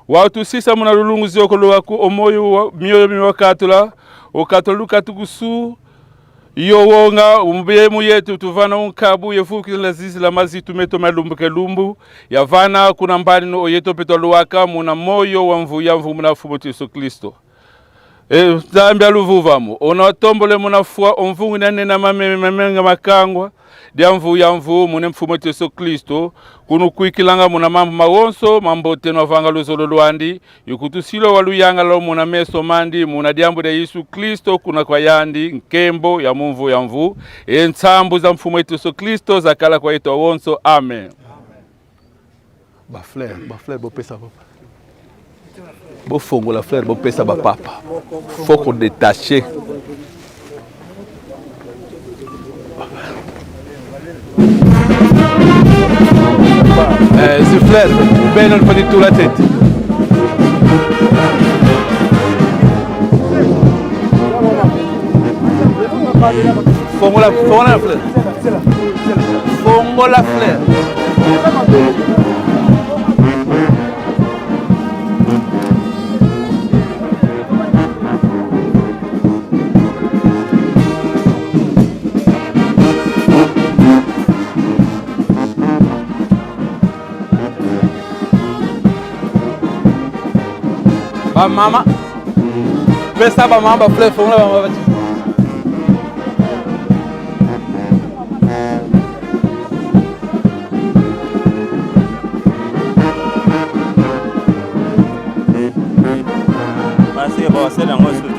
watu sisa muna lulungu zioko luwaku omoyo mioyo miwakatula okatoluka tukusu iyo wonga umbemu yetu tuvana unkabu yefuki la zizi la mazitu meto malumbuke lumbu ya vana kuna mbali no oyeto peto luwaka muna moyo wa mvu muna fumo Yesu Kristo zambi aluvuvamu ona tombole muna fua omvungu nane na mamenga makangwa dia mvu mune mfumo Yesu Kristo kunu kuikilanga muna mambo mawonso mambo teno vanga luzolo luandi yukutusilo waluyanga lo muna meso mandi muna diambu de Yesu Kristo kuna kwa yandi nkembo ya mvu ensambu za mfumo Yesu Kristo zakala kwa ito wonso amen. Ba fleur bo pesa papa bo fongo la fleur bo pesa ba papa faut qu'on détacher Souffleur, ben on fait tout la tête. Fongo la fleur. Fongo la fleur. Mama, pesa ba mama fleur fongo la mama bati. Masih bawa saya ngos tu.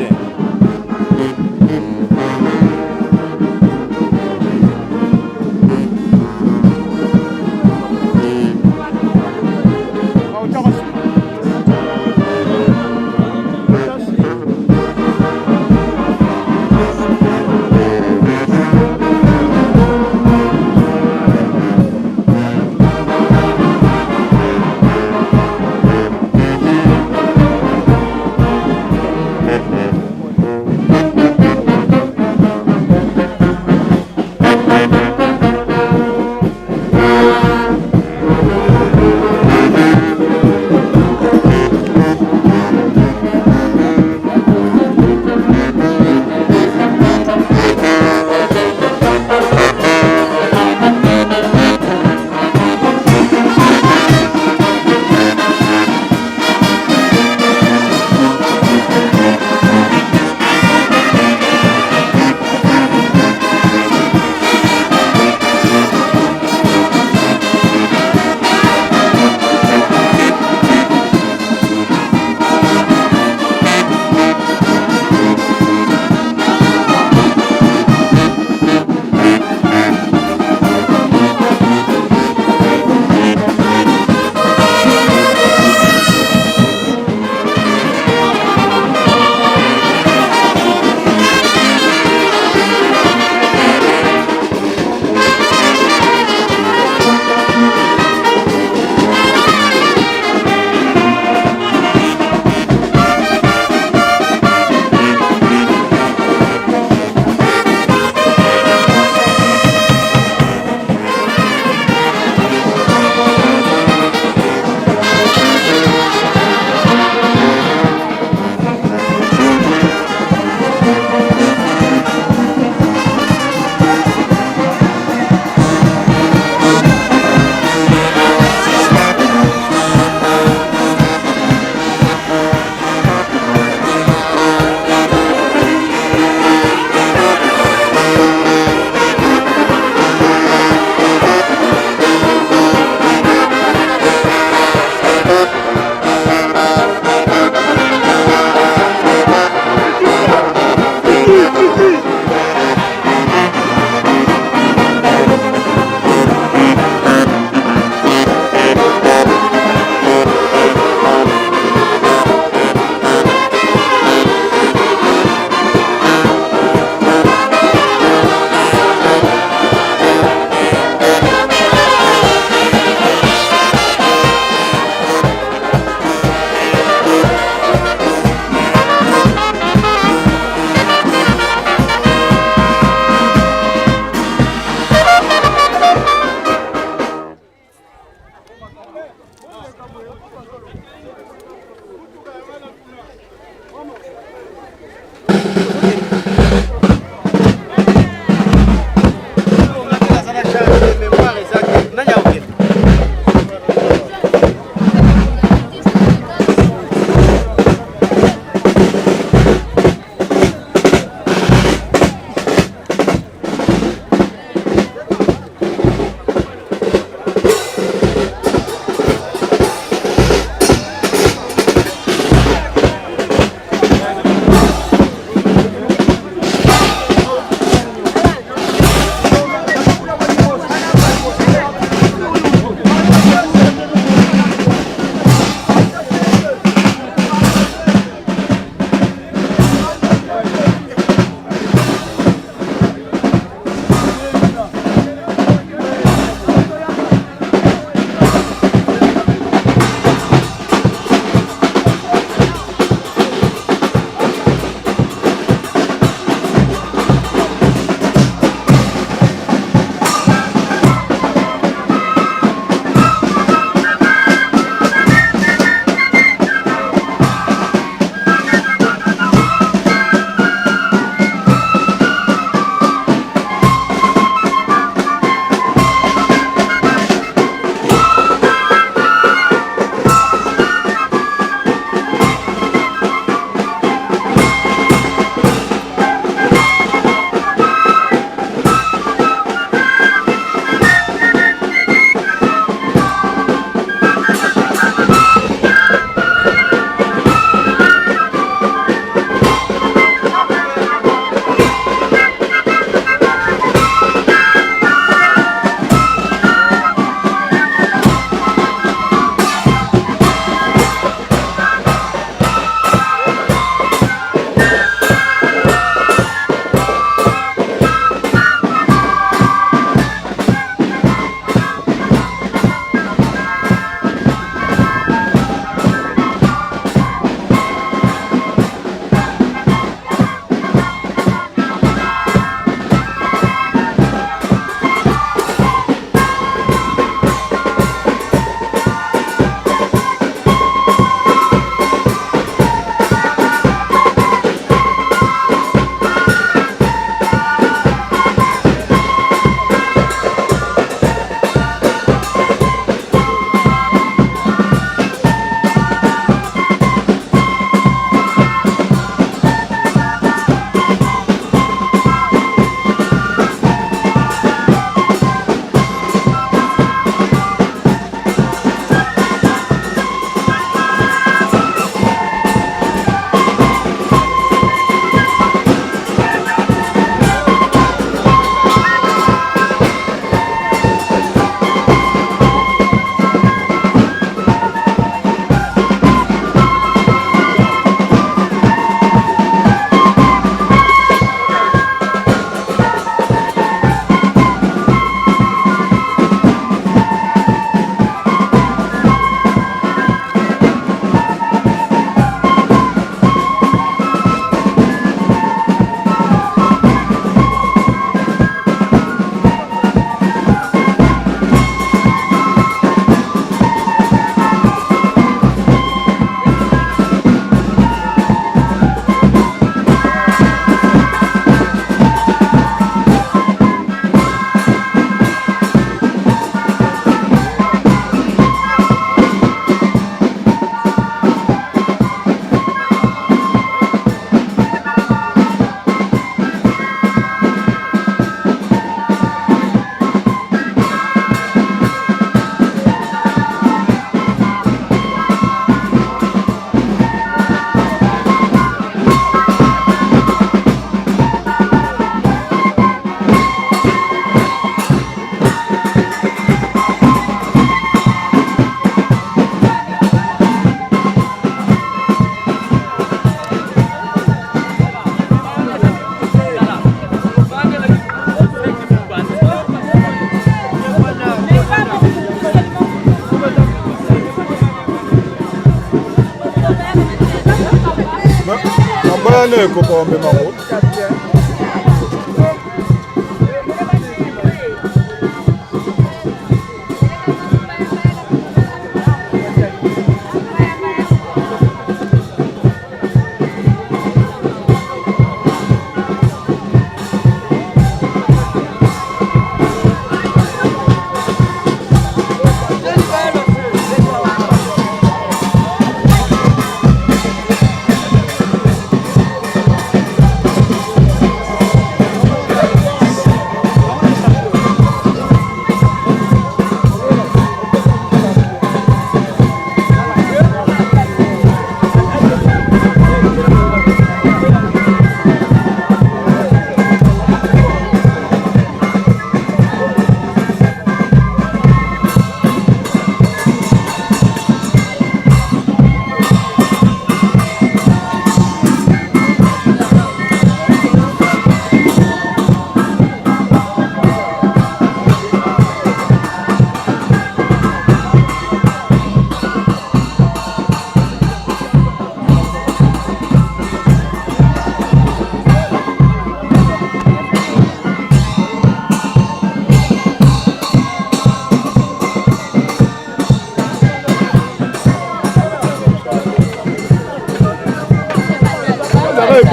Nana ekoko memako.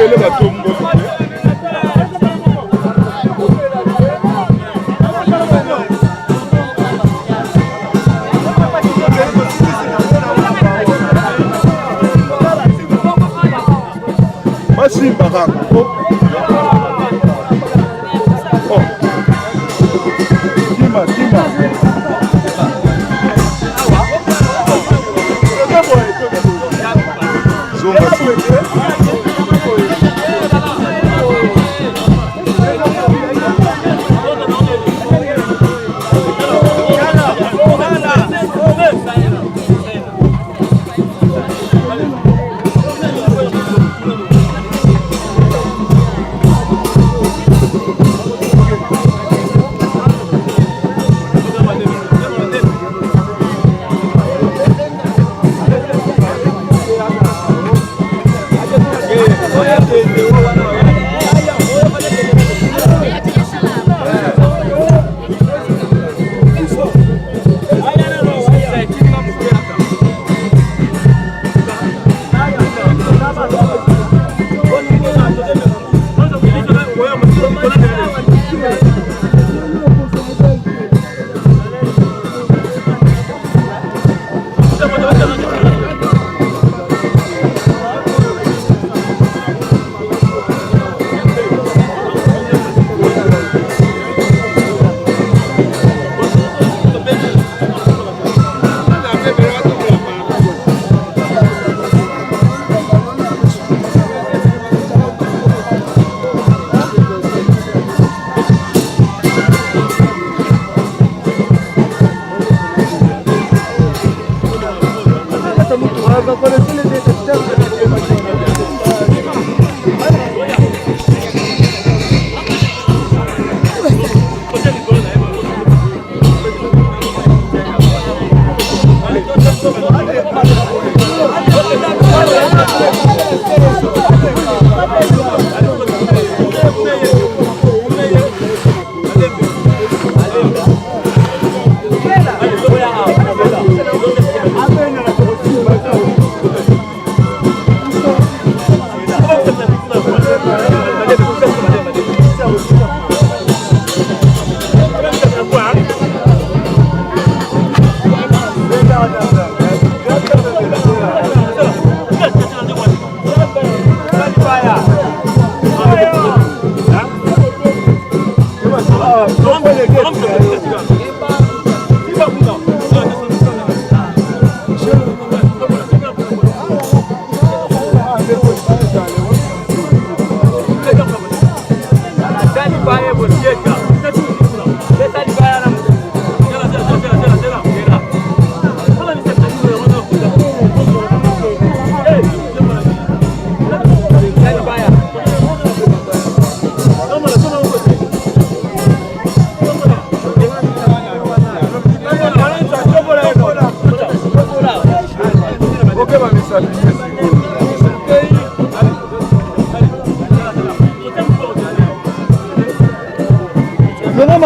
Ele batumbo. Masimba kako. Oh. Tima. Zumba.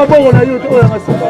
mabongo na yo to ya masika.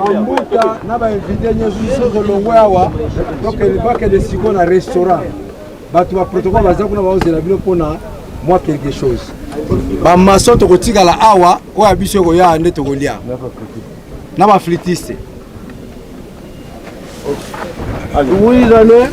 Bambuta na ba invité nyoso so longwe awa donc il va que des siko na restaurant batu ba protocole baza kuna ba ozela bino pona moi quelque chose ba maso to kotika la awa o abiso ko ya nde to kolia na ba flitiste oui allez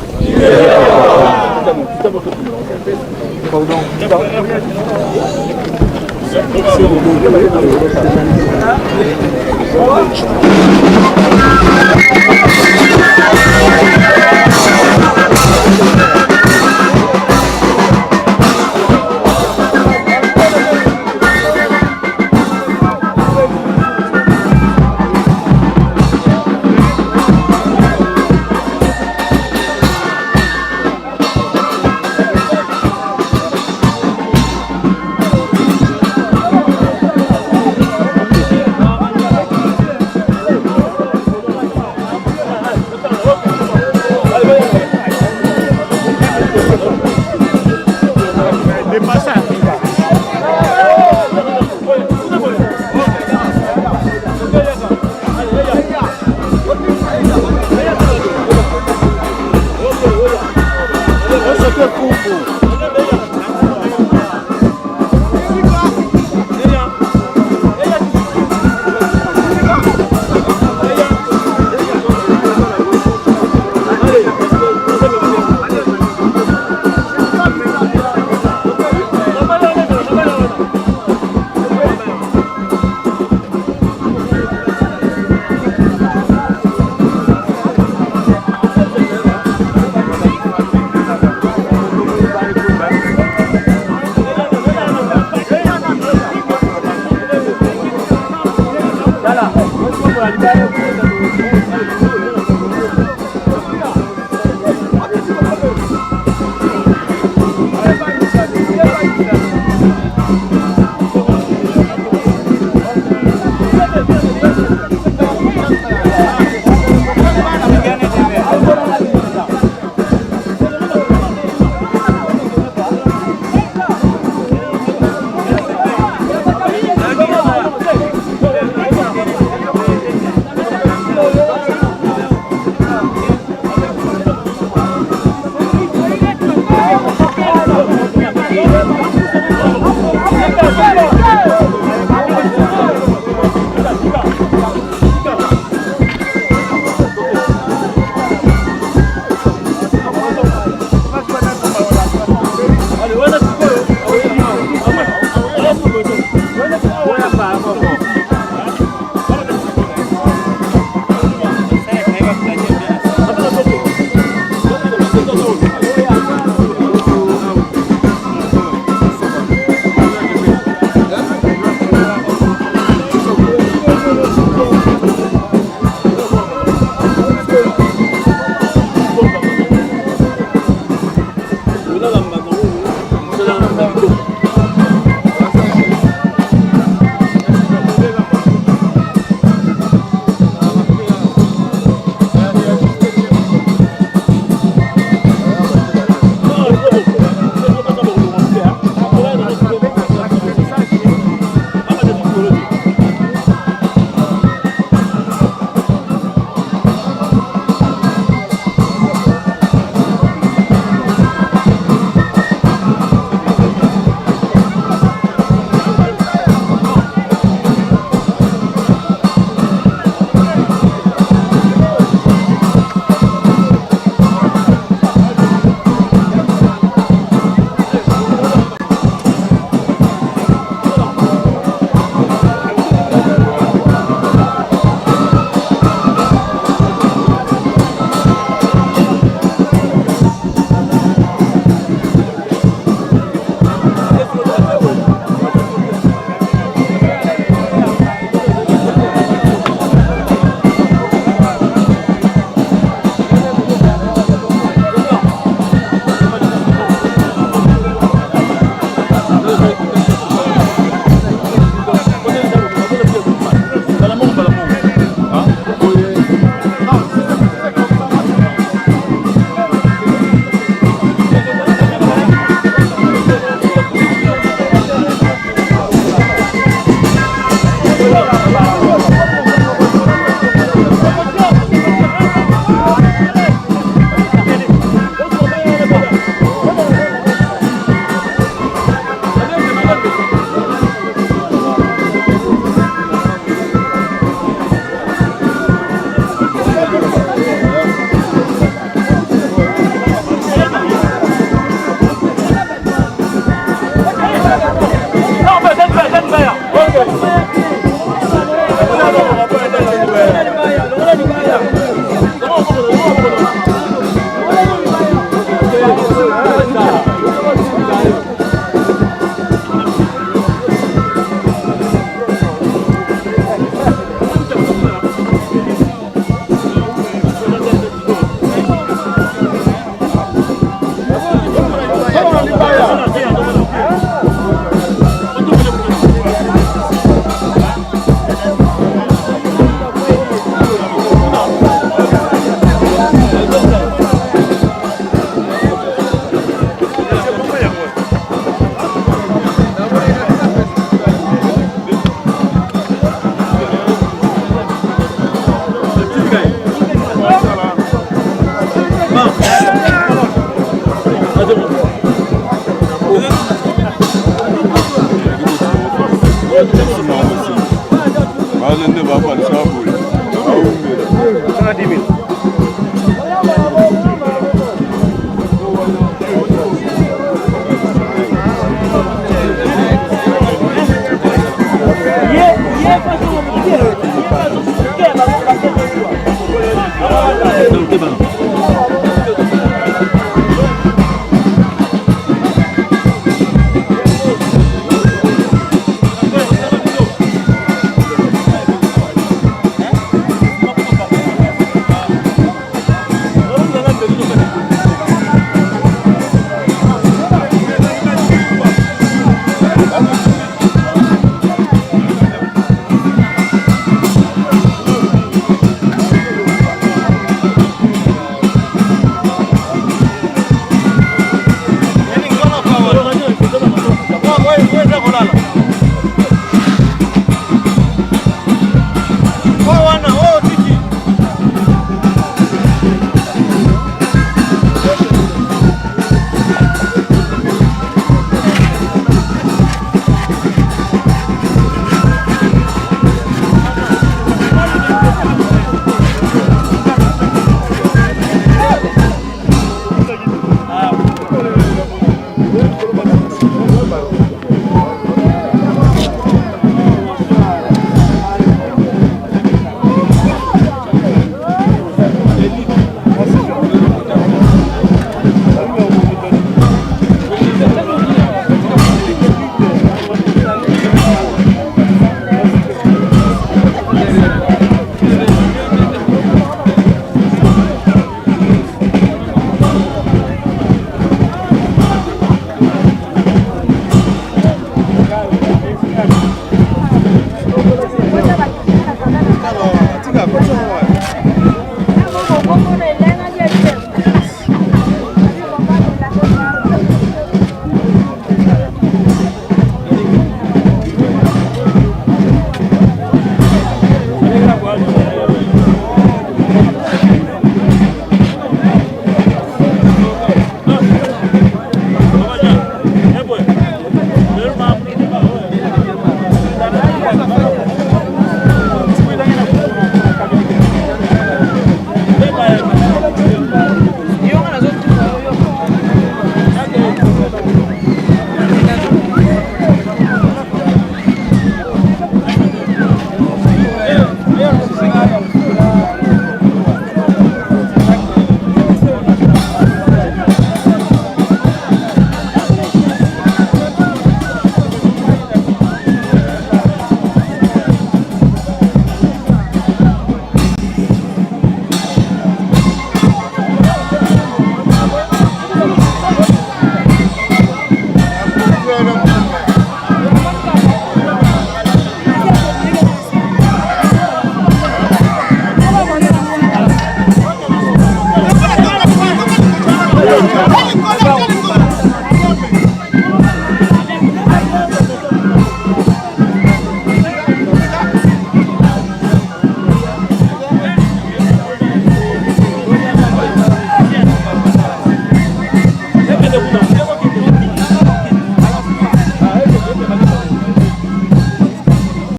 bana nde bafalisa boye